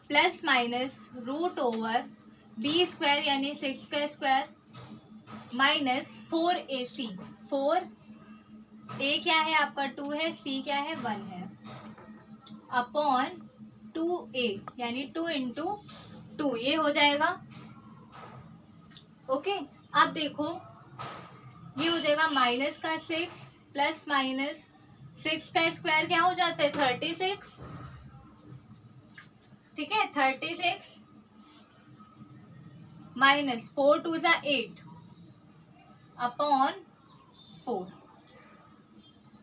[SPEAKER 1] plus minus root over B square यानी 6 का स्क्वायर माइनस 4ac, 4a क्या है आपका 2 है, c क्या है 1 है, अपॉन 2a यानी 2 इंटू 2, ये हो जाएगा। ओके, अब देखो ये हो जाएगा माइनस का 6 प्लस माइनस 6 का स्क्वायर क्या हो जाता है 36। ठीक है, 36 माइनस 4 2 सा 8 अपॉन 4,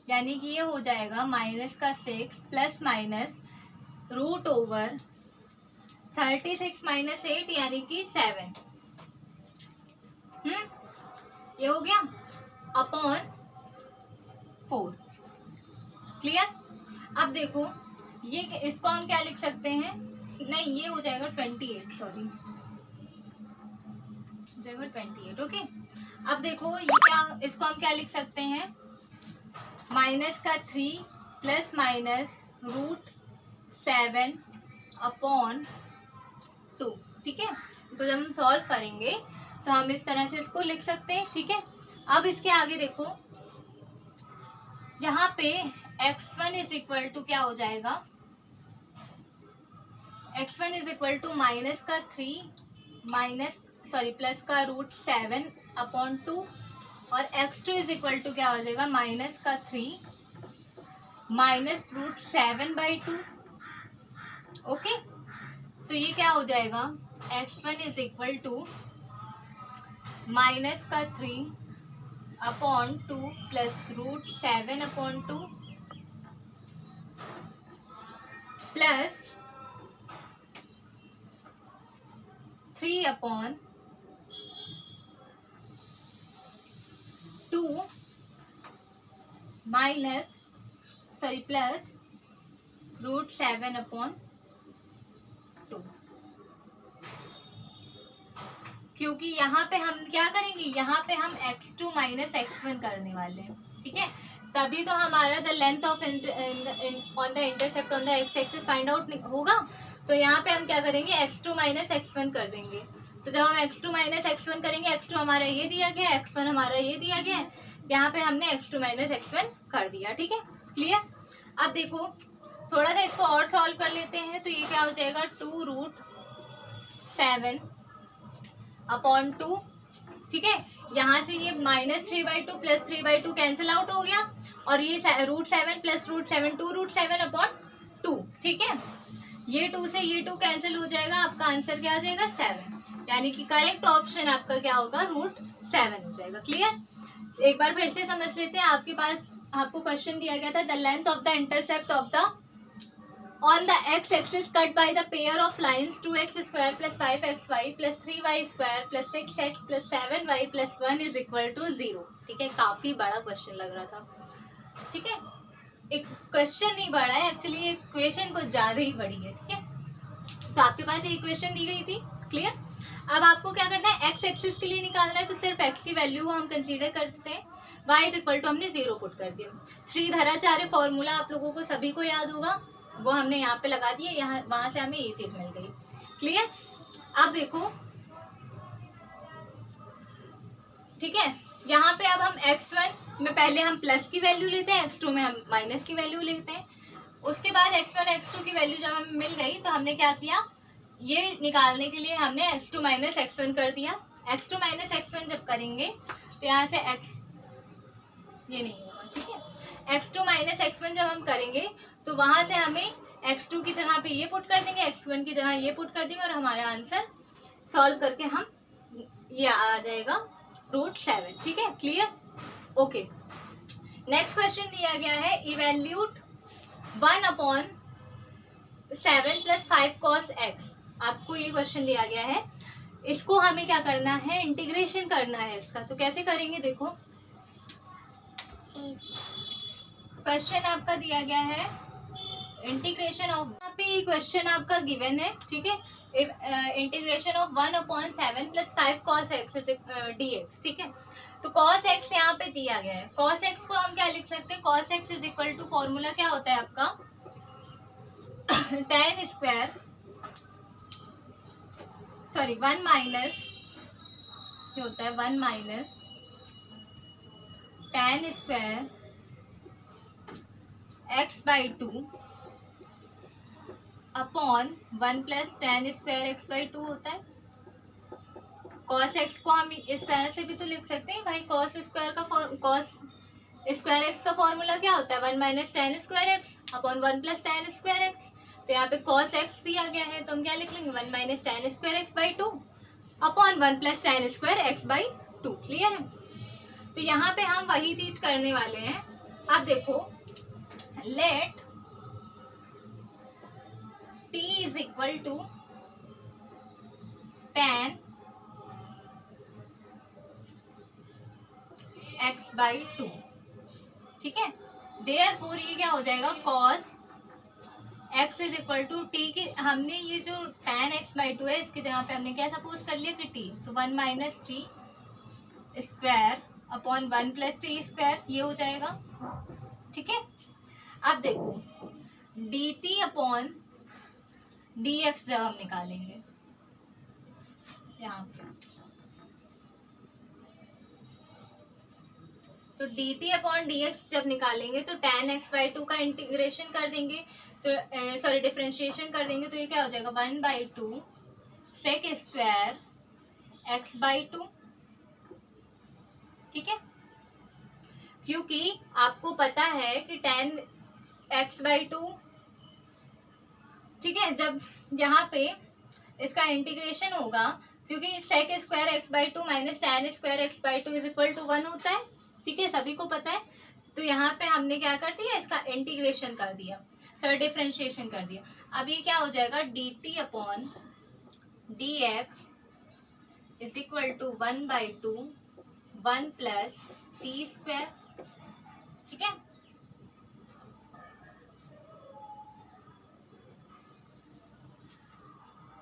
[SPEAKER 1] यानी कि ये हो जाएगा माइनस का 6 plus minus root over 36 minus 8 यानी कि 7। ये हो गया अपॉन 4। क्लियर। अब देखो ये इसको हम क्या लिख सकते हैं, नहीं ये हो जाएगा 28, सॉरी हो जाएगा 28। ओके, अब देखो ये क्या, इसको हम क्या लिख सकते हैं, माइनस का 3 प्लस माइनस रूट 7 अपॉन 2। ठीक है, तो जब हम सॉल्व करेंगे तो हम इस तरह से इसको लिख सकते हैं। ठीक है, अब इसके आगे देखो, यहाँ पे x1 इज इक्वल टू क्या हो जाएगा, x1 is equal to minus का 3 प्लस का रूट 7 अपॉन 2, और x2 इज इक्वल टू क्या हो जाएगा, माइनस का 3 माइनस रूट 7/2। ओके, तो ये क्या हो जाएगा, x1 is equal to minus का 3 upon 2 plus root 7 upon 2 plus 3 upon 2 minus plus root 7 upon 2, क्योंकि यहाँ पे हम क्या करेंगे, यहाँ पे हम x2 माइनस x1 करने वाले हैं। ठीक है, तभी तो हमारा the length of on the intercept on the x axis find out होगा। तो यहाँ पे हम क्या करेंगे, x2 माइनस x1 कर देंगे। तो जब हम x2 माइनस x1 करेंगे, x2 हमारा ये दिया गया है, x1 हमारा ये दिया गया है, यहाँ पे हमने x2 माइनस x1 कर दिया। ठीक है, क्लियर। अब देखो थोड़ा सा इसको और सॉल्व कर लेते हैं, तो ये क्या हो जाएगा 2 रूट 7 अपॉन 2। ठीक है, यहाँ से ये -3/2 प्लस 3/2 कैंसिल आउट हो गया, और ये root 7 plus root 7 2 root 7 upon 2। ठीक है, ये 2 से ये 2 कैंसिल हो जाएगा, आपका आंसर क्या आ जाएगा 7, यानी कि करेक्ट ऑप्शन आपका क्या होगा, रूट 7 हो जाएगा। क्लियर। एक बार फिर से समझ लेते हैं, आपके पास आपको क्वेश्चन दिया गया था, the length of the intercept of the on the x axis cut by the pair of lines 2x square plus 5xy plus 3y square plus 6x plus 7y plus 1 is equal to 0। ठीक है, काफी बड़ा क्वेश्चन लग रहा था। ठीक है, एक क्वेश्चन नहीं बड़ा है एक्चुअली, इक्वेशन कुछ ज्यादा ही बड़ी है। ठीक है, तो आपके पास ये इक्वेशन दी गई थी। क्लियर। अब आपको क्या करना है, x एक्सिस के लिए निकालना है, तो सिर्फ x की वैल्यू हम कंसीडर करते हैं, y इज इक्वल टू हमने 0 पुट कर दिया। श्रीधराचार्य फॉर्मूला आप लोगों को सभी को याद होगा, वो हमने यहाँ पे लगा दिए, यहाँ वहां से हमें ये चीज मिल गई। क्लियर। अब देखो, ठीक है, यहाँ पे अब हम x1 में पहले हम प्लस की वैल्यू लेते हैं, x2 में हम माइनस की वैल्यू लेते हैं। उसके बाद x1 x2 की वैल्यू जब हमें मिल गई, तो हमने क्या किया, ये निकालने के लिए हमने x2 माइनस x1 कर दिया। x2 माइनस x1 जब करेंगे तो यहाँ से x ये नहीं होगा। ठीक है, x2 माइनस x1 जब हम करेंगे तो वहां से हमें x2 की जगह पे ये पुट कर देंगे, x1 की जगह ये पुट कर देंगे, और हमारा आंसर सॉल्व करके हम ये आ जाएगा √7। ठीक है, क्लियर? ओके, नेक्स्ट क्वेश्चन दिया गया है इवेल्यूट 1/7 + 5 cos x। आपको ये क्वेश्चन दिया गया है, इसको हमें क्या करना है, इंटीग्रेशन करना है इसका। तो कैसे करेंगे, देखो क्वेश्चन आपका दिया गया है इंटीग्रेशन ऑफ, यहाँ पे क्वेश्चन आपका गिवन है, ठीक है, integration of 1/7 + 5 cos x dx। ठीक है, तो cos x यहाँ पे दिया गया है। cos x को हम क्या लिख सकते हैं, cos x = फॉर्मूला क्या होता है आपका tan स्क्वायर, सॉरी 1 माइनस, क्या होता है 1 minus tan square x/2 upon 1 + tan square x/2 होता है। cos x को हम इस तरह से भी तो लिख सकते हैं भाई, cos स्क्वायर x का फॉर्मूला क्या होता है 1 minus tan square x upon 1 + tan square x। तो यहाँ पे cos x दिया गया है तो हम क्या लिख लेंगे 1 minus tan square x/2 upon 1 + tan square x/2। Clear है? तो यहाँ पे हम वही चीज करने वाले हैं। अब देखो, लेट t = tan x/2। ठीक है, देयरफॉर ये क्या हो जाएगा cos x = t की, हमने ये जो tan x/2 है इसकी जगह पे हमने क्या सपोज कर लिया कि t, तो 1 minus t square upon 1 + t square, ये हो जाएगा। ठीक है, अब देखो dt अपॉन dx जब हम निकालेंगे यहाँ पे, तो dt अपॉन dx जब निकालेंगे तो tan x/2 का इंटीग्रेशन कर देंगे, तो सॉरी डिफरेंशिएशन कर देंगे, तो ये क्या हो जाएगा 1/2 sec स्क्वायर x/2। ठीक है, क्योंकि आपको पता है कि tan x/2, ठीक है, जब यहाँ पे इसका इंटीग्रेशन होगा, क्योंकि sec square x/2 minus tan square x/2 = 1 होता है। ठीक है, सभी को पता है। तो यहाँ पे हमने क्या कर दिया, इसका इंटीग्रेशन कर दिया, सॉरी डिफरेंशिएशन कर दिया। अब ये क्या हो जाएगा dt upon dx = 1/2 1 + t square. ठीक है,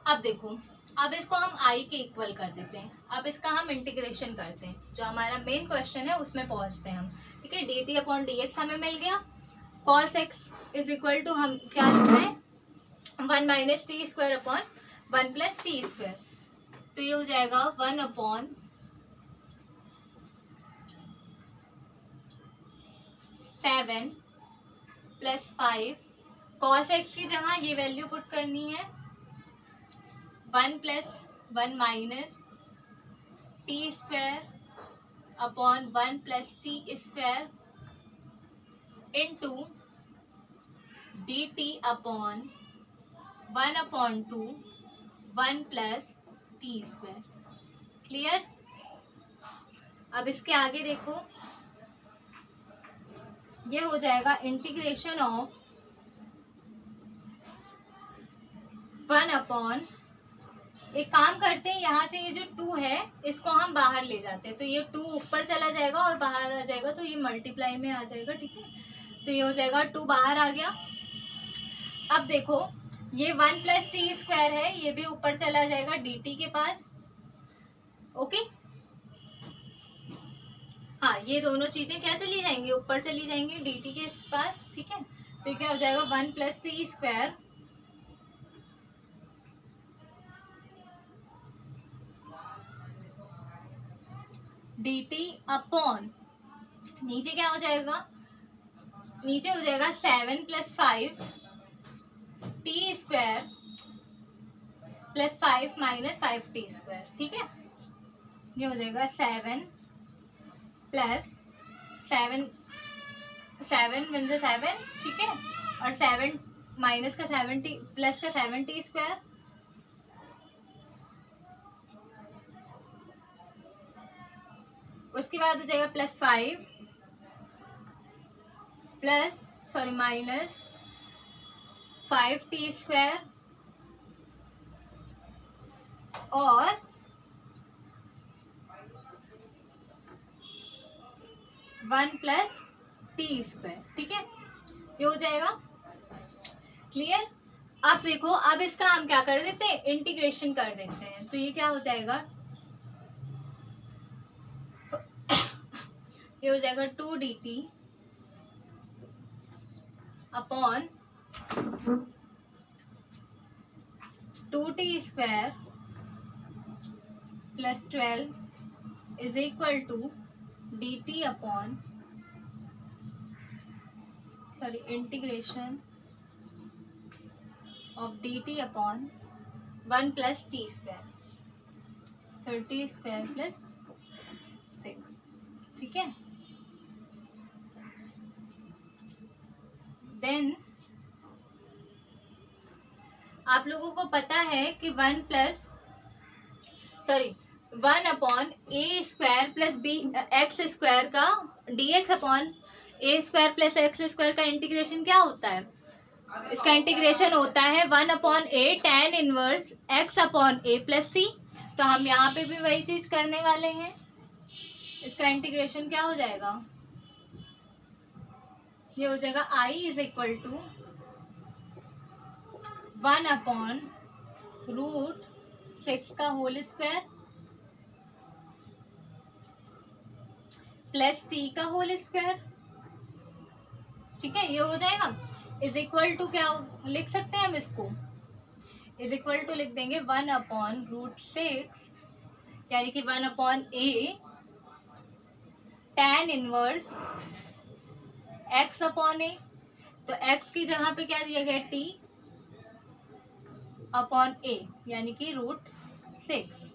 [SPEAKER 1] अब देखो, अब इसको हम i के इक्वल कर देते हैं। अब इसका हम इंटीग्रेशन करते हैं, जो हमारा मेन क्वेश्चन है उसमें पहुंचते हैं हम। ठीक है, dt अपॉन dx हमें मिल गया, cos x = हम क्या लिख रहे हैं 1 minus t square upon 1 + t square. तो ये हो जाएगा 1/7 + 5, cos x की जगह ये वैल्यू पुट करनी है 1 + 1 minus t square upon 1 + t square into dt upon 1/2 1 + t square. Clear? अब इसके आगे देखो, ये हो जाएगा इंटीग्रेशन ऑफ 1/, एक काम करते हैं, यहाँ से ये जो 2 है इसको हम बाहर ले जाते हैं, तो ये 2 ऊपर चला जाएगा और बाहर आ जाएगा, तो ये मल्टीप्लाई में आ जाएगा। ठीक है, तो ये हो जाएगा 2 बाहर आ गया। अब देखो, ये 1 + t स्क्वायर है, ये भी ऊपर चला जाएगा dt के पास। ओके, हाँ, ये दोनों चीजें क्या चली जाएंगी, ऊपर चली जाएंगी dt के पास। ठीक है, तो क्या हो जाएगा 1 + t स्क्वायर dt अपॉन, नीचे क्या हो जाएगा, नीचे हो जाएगा 7 + 5 t स्क्वायर + 5 - 5t स्क्वायर। ठीक है, ये हो जाएगा 7 + 7 7 × 7। ठीक है, और 7 माइनस का 7t प्लस का 7t स्क्वायर उसके बाद हो जाएगा +5 -5t² और 1 + t²। ठीक है, ये हो जाएगा क्लियर। अब देखो, अब इसका हम क्या कर देते हैं, इंटीग्रेशन कर देते हैं। तो ये क्या हो जाएगा, तो ये हो जाएगा 2dt upon 2t² + 12 is equal to dt upon integration of dt upon 1 + t², 30² + 6। ठीक है, देन आप लोगों को पता है कि 1 अपॉन a² + x² का dx अपॉन a² + x² का इंटीग्रेशन क्या होता है, इसका इंटीग्रेशन होता है 1 upon a tan inverse x upon a + c। तो हम यहाँ पे भी वही चीज करने वाले हैं। इसका इंटीग्रेशन क्या हो जाएगा, ये हो जाएगा I is equal to 1 upon √6 का होल स्क्वायर प्लस t का होल स्क्वायर। ठीक है, ये हो जाएगा इज इक्वल टू, क्या लिख सकते हैं हम इसको, इज इक्वल टू लिख देंगे 1 अपॉन √6 यानी कि 1 upon a tan inverse x upon a। तो x की जगह पे क्या दिया गया, t अपॉन a यानी कि √6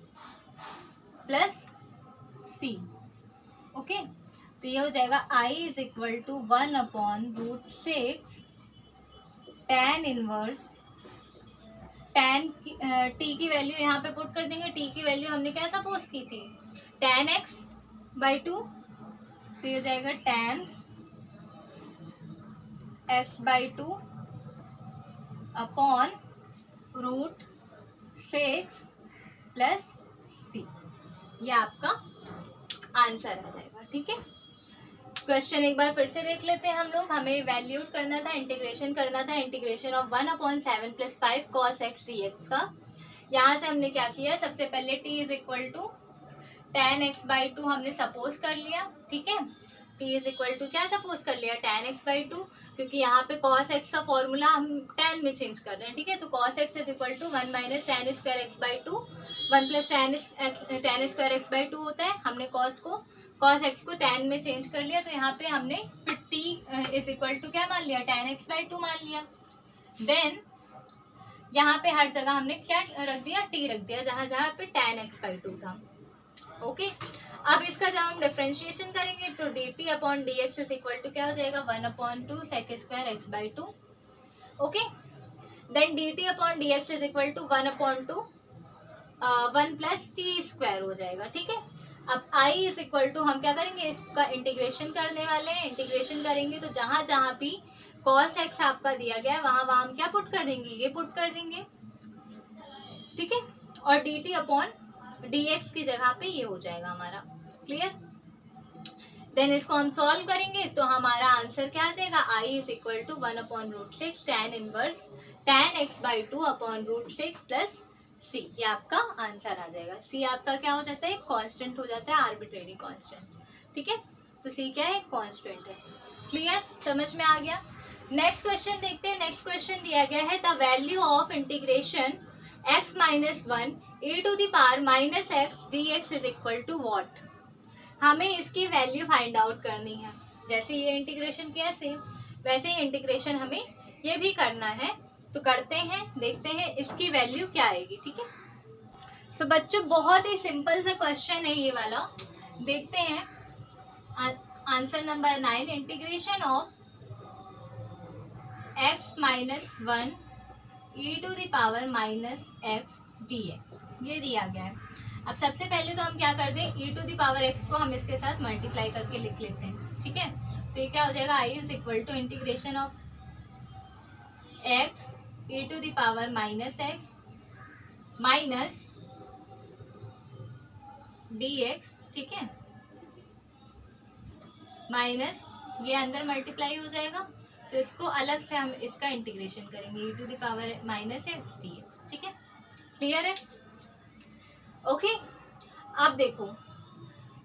[SPEAKER 1] प्लस c। ओके, तो ये हो जाएगा I is equal to 1 upon √6 tan inverse, tan t की वैल्यू यहाँ पे पुट कर देंगे। t की वैल्यू हमने क्या सपोज की थी, tan x/2। तो ये हो जाएगा tan x/2 upon √6 plus c। ये आपका आंसर आ जाएगा। ठीक है, क्वेश्चन एक बार फिर से देख लेते हैं हम लोग। हमें इवैल्यूएट करना था, इंटीग्रेशन करना था, integration of 1 upon 7 + 5 cos x dx का। यहाँ से हमने क्या किया, सबसे पहले t is equal to tan x/2 हमने सपोज कर लिया। ठीक है, t इज इक्वल टू क्या सपोज कर लिया, tan x/2, क्योंकि यहाँ पे cos x का फॉर्मूला हम tan में चेंज कर रहे हैं। ठीक है, तो cos x is equal to 1 - tan² x/2, 1 + tan² x/2 होता है। हमने cos x को tan में चेंज कर लिया, तो यहाँ पे हमने फिर t इज इक्वल टू क्या मान लिया, tan x/2 मान लिया। देन यहाँ पे हर जगह हमने क्या रख दिया, t रख दिया, जहाँ जहाँ पे tan x/2 था। ओके, अब इसका जब हम डिफरेंशिएशन करेंगे तो dt upon dx is equal to क्या हो जाएगा, 1/2 sec² x/2। Okay, then dt upon dx is equal to 1/2 1 + t² हो जाएगा। ठीक है, अब I इज इक्वल टू हम क्या करेंगे, इसका इंटीग्रेशन करने वाले हैं। इंटीग्रेशन करेंगे तो जहां जहां भी cos x आपका दिया गया है वहां वहां हम क्या पुट कर देंगे, ये पुट कर देंगे। ठीक है, और dt अपॉन dx की जगह पे ये हो जाएगा हमारा। क्लियर, देन इसको हम सॉल्व करेंगे तो हमारा आंसर क्या आ जाएगा, I is equal to 1 upon √6 tan inverse tan x/2 upon √6 plus c। ये आपका आंसर आ जाएगा। c आपका क्या हो जाता है, कांस्टेंट हो जाता है, आर्बिट्रेरी कांस्टेंट। ठीक है, तो c क्या है, कांस्टेंट है। क्लियर, समझ में आ गया। नेक्स्ट क्वेश्चन देखते हैं। नेक्स्ट क्वेश्चन दिया गया है the value of integration x - 1 e⁻ x dx is equal to what. हमें इसकी वैल्यू फाइंड आउट करनी है। जैसे ये इंटीग्रेशन किया सेम वैसे ही इंटीग्रेशन हमें ये भी करना है। तो करते हैं, देखते हैं इसकी वैल्यू क्या आएगी। ठीक है, तो बच्चों बहुत ही सिंपल सा क्वेश्चन है ये वाला। देखते हैं answer number 9, integration of x - 1 e⁻ x dx ये दिया गया है। अब सबसे पहले तो हम क्या कर दें, e to the power x को हम इसके साथ मल्टीप्लाई करके लिख लेते हैं, ठीक है। तो ये क्या हो जाएगा, i is equal to integration of x e to the power minus x minus dx, ठीक है, माइनस ये अंदर मल्टीप्लाई हो जाएगा, तो इसको अलग से हम इसका इंटीग्रेशन करेंगे, e to the power minus x dx, ठीक है, क्लियर है, ओके। अब देखो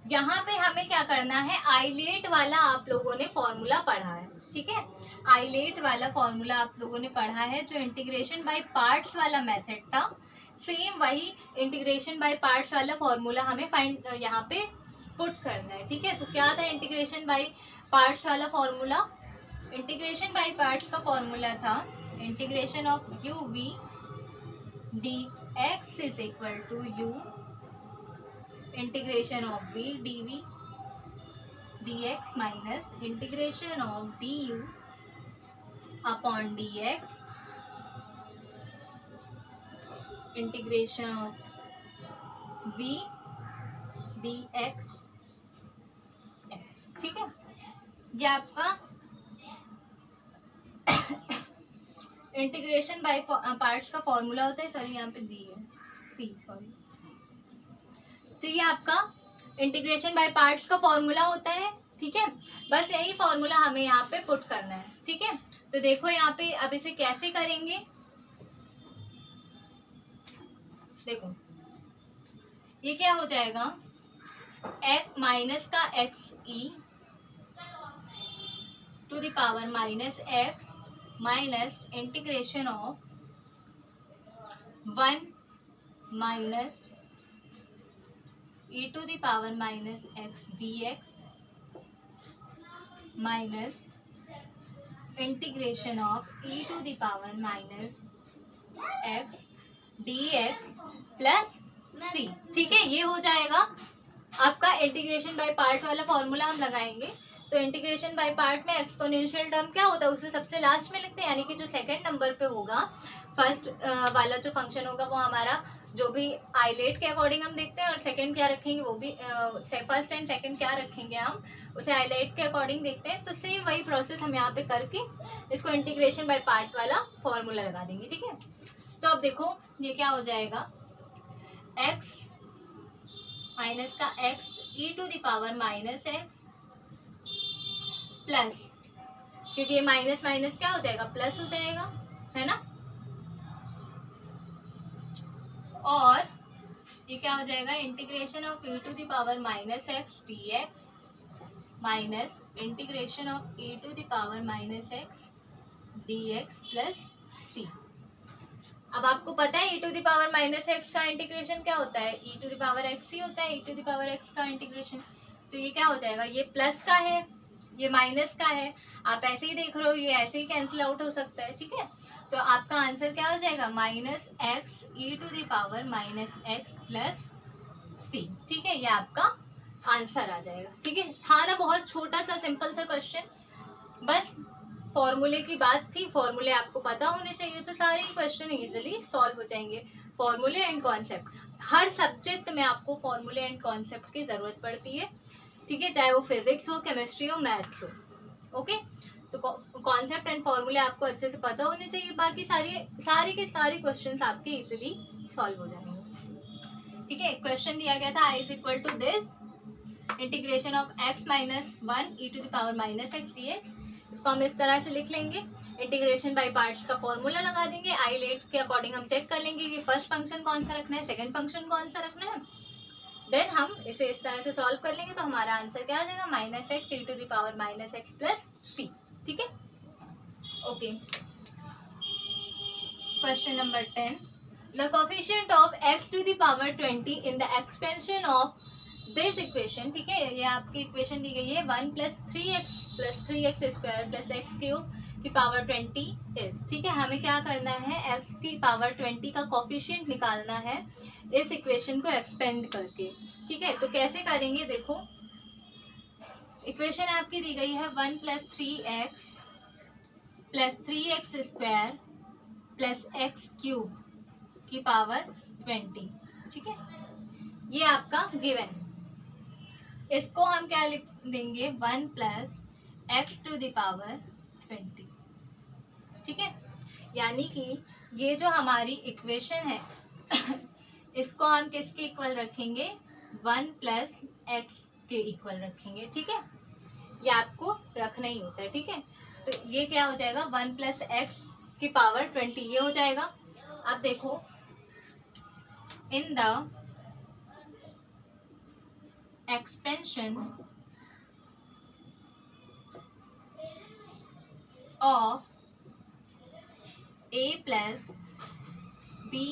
[SPEAKER 1] यहाँ पे हमें क्या करना है, आइलेट वाला आप लोगों ने फॉर्मूला पढ़ा है, ठीक है, आइलेट वाला फॉर्मूला आप लोगों ने पढ़ा है, जो इंटीग्रेशन बाय पार्ट्स वाला मेथड था, सेम वही इंटीग्रेशन बाय पार्ट्स वाला फॉर्मूला हमें फाइंड यहाँ पे पुट करना है, ठीक है। तो क्या था इंटीग्रेशन बाय पार्ट्स वाला फॉर्मूला, इंटीग्रेशन बाय पार्ट्स का फॉर्मूला था integration of U V D X is equal to U integration of v dv dx minus integration of du upon dx integration of v dx x, ठीक है। ये आपका इंटीग्रेशन बाय पार्ट्स का फॉर्मूला होता है, सॉरी यहाँ पे जी है, सी सॉरी, तो ये आपका इंटीग्रेशन बाय पार्ट्स का फॉर्मूला होता है, ठीक है। बस यही फॉर्मूला हमें यहाँ पे पुट करना है, ठीक है। तो देखो यहाँ पे अब इसे कैसे करेंगे, देखो ये क्या हो जाएगा, x माइनस का X E to the power minus X minus integration of 1 minus e to the power minus X dx minus integration of e to the power minus X dx plus c, ठीक है। ये हो जाएगा आपका इंटीग्रेशन बाय पार्ट वाला फॉर्मूला हम लगाएंगे, तो इंटीग्रेशन बाय पार्ट में एक्सपोनेंशियल टर्म क्या होता है, उसे सबसे लास्ट में लिखते हैं, यानी कि जो सेकंड नंबर पे होगा, फर्स्ट वाला जो फंक्शन होगा वो हमारा जो भी आइलेट के अकॉर्डिंग हम देखते हैं, और सेकंड क्या रखेंगे वो भी फर्स्ट एंड सेकंड क्या रखेंगे हम उसे आइलेट के अकॉर्डिंग देखते हैं। तो सेम वही प्रोसेस हम यहाँ पे करके इसको इंटीग्रेशन बाय पार्ट वाला फॉर्मूला लगा देंगे, ठीक है। तो अब देखो ये क्या हो जाएगा, x माइनस का x e to the power minus x plus, क्योंकि ये माइनस माइनस क्या हो जाएगा, प्लस हो जाएगा, है ना, और ये क्या हो जाएगा, integration of e to the power minus X dx minus integration of e to the power minus X dx plus c। अब आपको पता है e to the power minus X का इंटीग्रेशन क्या होता है, e to the power x ही होता है e to the power x का इंटीग्रेशन। तो ये क्या हो जाएगा, ये प्लस का है, ये माइनस का है, आप ऐसे ही देख रहे हो, ये ऐसे ही कैंसिल आउट हो सकता है, ठीक है। तो आपका आंसर क्या हो जाएगा, minus x E to the power minus x plus c, ठीक है, ये आपका आंसर आ जाएगा, ठीक है। था ना बहुत छोटा सा सिंपल सा क्वेश्चन, बस फॉर्मूले की बात थी, फॉर्मूले आपको पता होने चाहिए तो सारे क्वेश्चन इजीली सॉल्व हो जाएंगे। फॉर्मूले एंड कॉन्सेप्ट, हर सब्जेक्ट में आपको फॉर्मूले एंड कॉन्सेप्ट की जरूरत पड़ती है, ठीक है, चाहे वो फिजिक्स हो, केमिस्ट्री हो, मैथ्स हो, ओके। तो कॉन्सेप्ट एंड फॉर्मूले आपको अच्छे से पता होने चाहिए, बाकी सारे के सारे क्वेश्चंस आपके इजीली सॉल्व हो जाएंगे, ठीक है। क्वेश्चन दिया गया था i is equal to this integration of x minus 1 e to the power minus X dx, इसको हम इस तरह से लिख लेंगे, इंटीग्रेशन बाय पार्ट्स का फॉर्मूला लगा देंगे, आई लेट के अकॉर्डिंग हम चेक कर लेंगे कि फर्स्ट फंक्शन कौन सा रखना है, सेकंड फंक्शन कौन सा रखना है, देन हम इसे इस तरह से सॉल्व कर लेंगे, तो हमारा आंसर क्या आ जाएगा, minus x E to the power minus x plus c, ठीक है, okay. Question number 10, the coefficient of x to the power 20 in the expansion of this equation, ठीक है, ये आपकी इक्वेशन दी गई है 1 plus 3x square plus x cube की पावर 20 इज, ठीक है। हमें क्या करना है, x की पावर 20 का कोफिशिएंट निकालना है इस इक्वेशन को एक्सपेंड करके, ठीक है। तो कैसे करेंगे, देखो इक्वेशन आपकी दी गई है 1 plus 3x plus 3x square plus x cube की पावर 20, ठीक है। ये आपका गिवन। इसको हम क्या लिख देंगे, 1 plus X to the power 20, ठीक है। यानी कि ये जो हमारी इक्वेशन है इसको हम किसके इक्वल रखेंगे, 1 प्लस एक्स के इक्वल रखेंगे, ठीक है। ये आपको रखना ही होता है, ठीक है। तो ये क्या हो जाएगा, 1 प्लस एक्स की पावर 20 ये हो जाएगा। अब देखो, इन the expansion of a plus b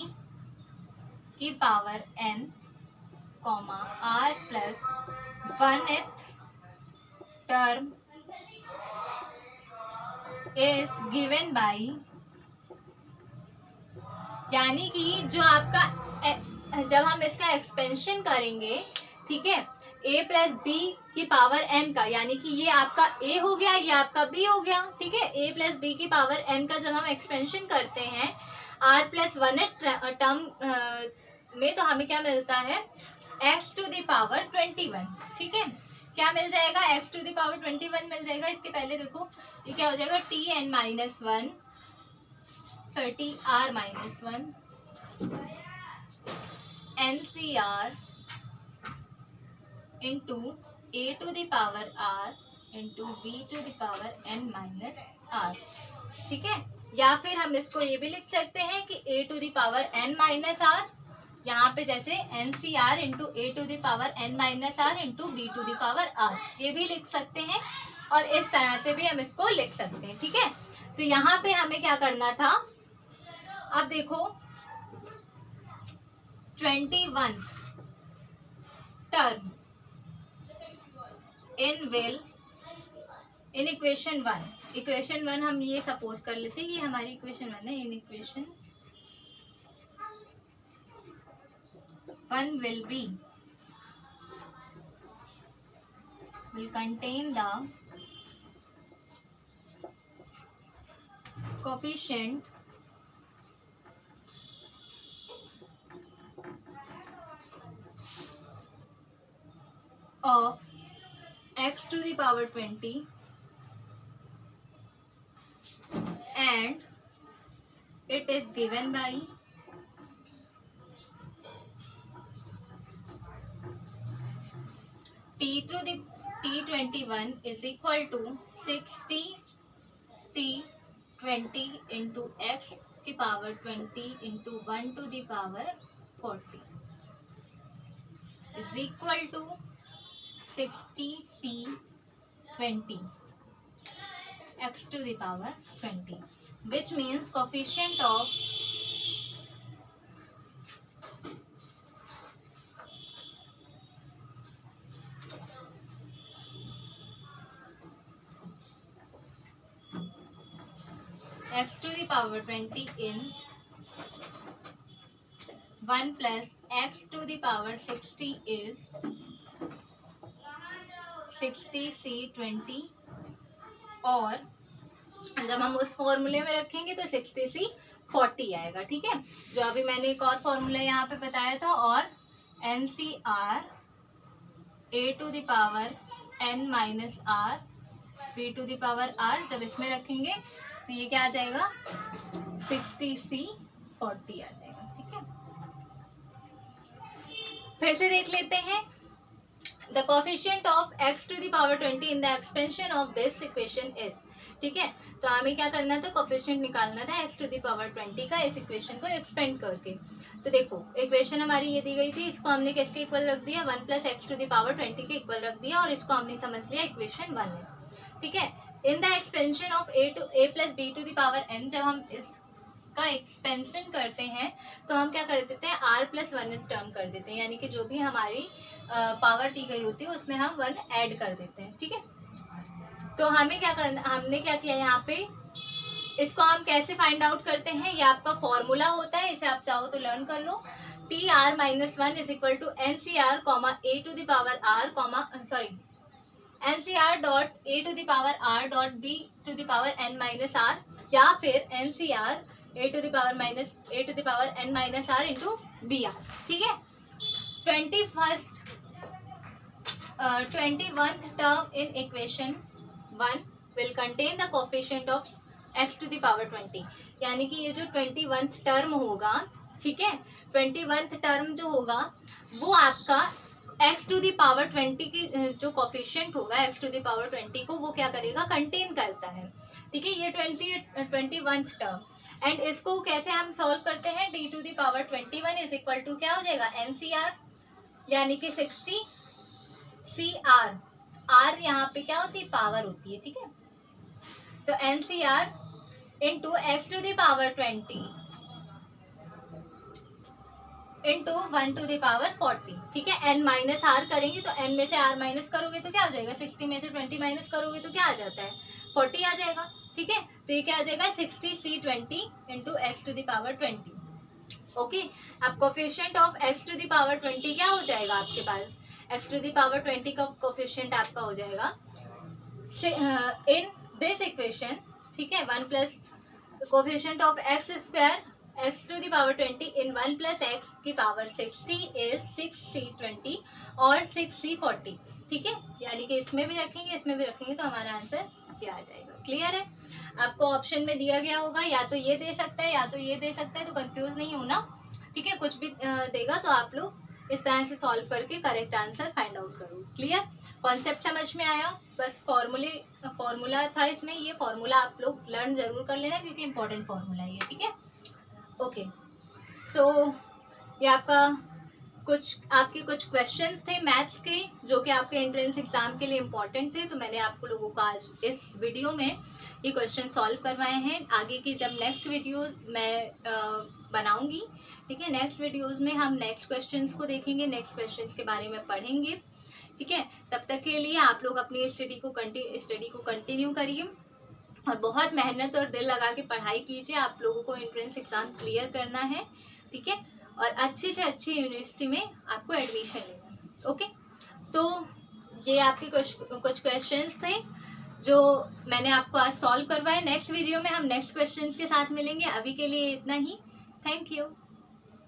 [SPEAKER 1] की power n comma r plus 1th term is given by, यानी कि जो आपका जब हम इसका एक्सपेंशन करेंगे, ठीक है, a प्लस बी की पावर n का, यानी कि ये आपका a हो गया, ये आपका b हो गया, ठीक है। a प्लस बी की पावर n का जब हम एक्सपेंशन करते हैं r प्लस 1th टर्म में, तो हमें क्या मिलता है, x टू द पावर 21, ठीक है। क्या मिल जाएगा, x टू द पावर 21 मिल जाएगा। इसके पहले देखो ये क्या हो जाएगा, tn minus 1 sorry tr minus 1 ncr into a to the power r into b to the power n minus r, ठीक है। या फिर हम इसको ये भी लिख सकते हैं कि a to the power n minus r, यहाँ पे जैसे NCR into A to the power n minus r into B to the power r, ये भी लिख सकते हैं। और इस तरह से भी हम इसको लिख सकते हैं, ठीक है। तो यहाँ पे हमें क्या करना था, अब देखो 21 टर्म इन इक्वेशन 1 हम ये सपोज कर लेते हैं कि हमारी इक्वेशन 1 है। In equation 1 will contain the coefficient of x to the power 20 and it is given by T21 is equal to 60 C 20 into x की power 20 into 1 to the power 40 is equal to 60 C 20 x to the power 20, which means coefficient of x to the power 20 in 1 plus x to the power 60 is 60 C 20, और जब हम उस फॉर्मूले में रखेंगे तो 60 C 40 आएगा, ठीक है। जो अभी मैंने एक और फॉर्मूला यहाँ पे बताया था, और NCR a to the power n minus r b to the power r, जब इसमें रखेंगे तो ये क्या आ जाएगा, 60 C 40 आ जाएगा, ठीक है। फिर से देख लेते हैं, the coefficient of x to the power 20 in the expansion of this equation is, ठीक है। तो हमें क्या करना था, कोफिशिएंट निकालना था x टू द पावर 20 का इस इक्वेशन को एक्सपेंड करके। तो देखो इक्वेशन हमारी ये दी गई थी, इसको हमने किसके इक्वल रख दिया, 1 plus X to the power 20 के इक्वल रख दिया, और इसको हमने समझ लिया इक्वेशन 1 है, ठीक है। In the expansion of a plus B to the power n, जब हम इसका एक्सपेंशन करते हैं तो हम क्या कर देते हैं, r प्लस 1 टर्म कर देते हैं, यानी कि जो भी हमारी पावर दी गई होती है उसमें हम 1 ऐड कर देते हैं, ठीक है। तो हमें क्या करना, हमने क्या किया यहाँ पे, इसको हम कैसे फाइंड आउट करते हैं, ये आपका फॉर्मूला होता है, इसे आप चाहो तो लर्न कर लो। TR minus 1 is equal to NCR comma a to the power r comma NCR dot a to the power r dot b to the power n minus r, या फिर NCR a to the power n minus r into br, ठीक है। 21th term in equation 1 will contain the coefficient of x to the power 20, यानी कि ये जो 21th टर्म होगा, ठीक है, 21th टर्म जो होगा वो आपका x टू दी पावर 20 की जो कोफिशिएंट होगा x टू दी पावर 20 को वो क्या करेगा, कंटेन करता है, ठीक है, ये 21th टर्म। एंड इसको कैसे हम सॉल्व करते हैं, d to the power 21 is equal to क्या हो जाएगा, NCR यानी कि 60 CR, R यहाँ पे क्या होती है, पावर होती है, ठीक है, तो NCR into x to the power 20 into 1 to the power 40, ठीक है, n माइनस आर करेंगे तो n में से r माइनस करोगे तो क्या हो जाएगा, 60 में से 20 माइनस करोगे तो क्या आ जाता है, 40 आ जाएगा, ठीक है, तो ये क्या आ जाएगा 60C20 into x to the power 20। Okay, अब coefficient of x to the power 20 क्या हो जाएगा आपके पास, x टू द पावर 20 का कोफिशिएंट आपका हो जाएगा इन दिस इक्वेशन, ठीक है, 1 plus coefficient of X square x to the power 20 in 1 plus X की पावर 60 इज 6C20 और 6C40, ठीक है, यानी कि इसमें भी रखेंगे इसमें भी रखेंगे तो हमारा आंसर क्या आ जाएगा। क्लियर है, आपको ऑप्शन में दिया गया होगा या तो ये दे सकता है या तो ये दे सकता है, तो कंफ्यूज नहीं होना, ठीक है, कुछ भी देगा तो आप लोग इस तरह से सॉल्व करके करेक्ट आंसर फाइंड आउट करो। क्लियर, कॉन्सेप्ट समझ में आया, बस फॉर्मूला था इसमें, ये फॉर्मूला आप लोग लर्न जरूर कर लेना क्योंकि इंपॉर्टेंट फॉर्मूला है ये, ठीक है। ओके, सो ये आपके कुछ क्वेश्चंस थे मैथ्स के जो कि आपके एंट्रेंस एग्जाम के लिए इम्पोर्टेंट थे, तो मैंने आपको लोगों को आज इस वीडियो में ये क्वेश्चन सॉल्व करवाए हैं। आगे की जब नेक्स्ट वीडियो मैं बनाऊंगी, ठीक है, नेक्स्ट वीडियोस में हम नेक्स्ट क्वेश्चंस को देखेंगे, नेक्स्ट क्वेश्चंस के बारे में पढ़ेंगे, ठीक है। तब तक के लिए आप लोग अपनी स्टडी को कंटिन्यू करिए और बहुत मेहनत और दिल लगा के पढ़ाई कीजिए, आप लोगों को एंट्रेंस एग्ज़ाम क्लियर करना है, ठीक है, और अच्छी से अच्छी यूनिवर्सिटी में आपको एडमिशन लेना है। ओके, तो ये आपके कुछ क्वेश्चंस थे जो मैंने आपको आज सॉल्व करवाए। नेक्स्ट वीडियो में हम नेक्स्ट क्वेश्चंस के साथ मिलेंगे, अभी के लिए इतना ही, थैंक यू।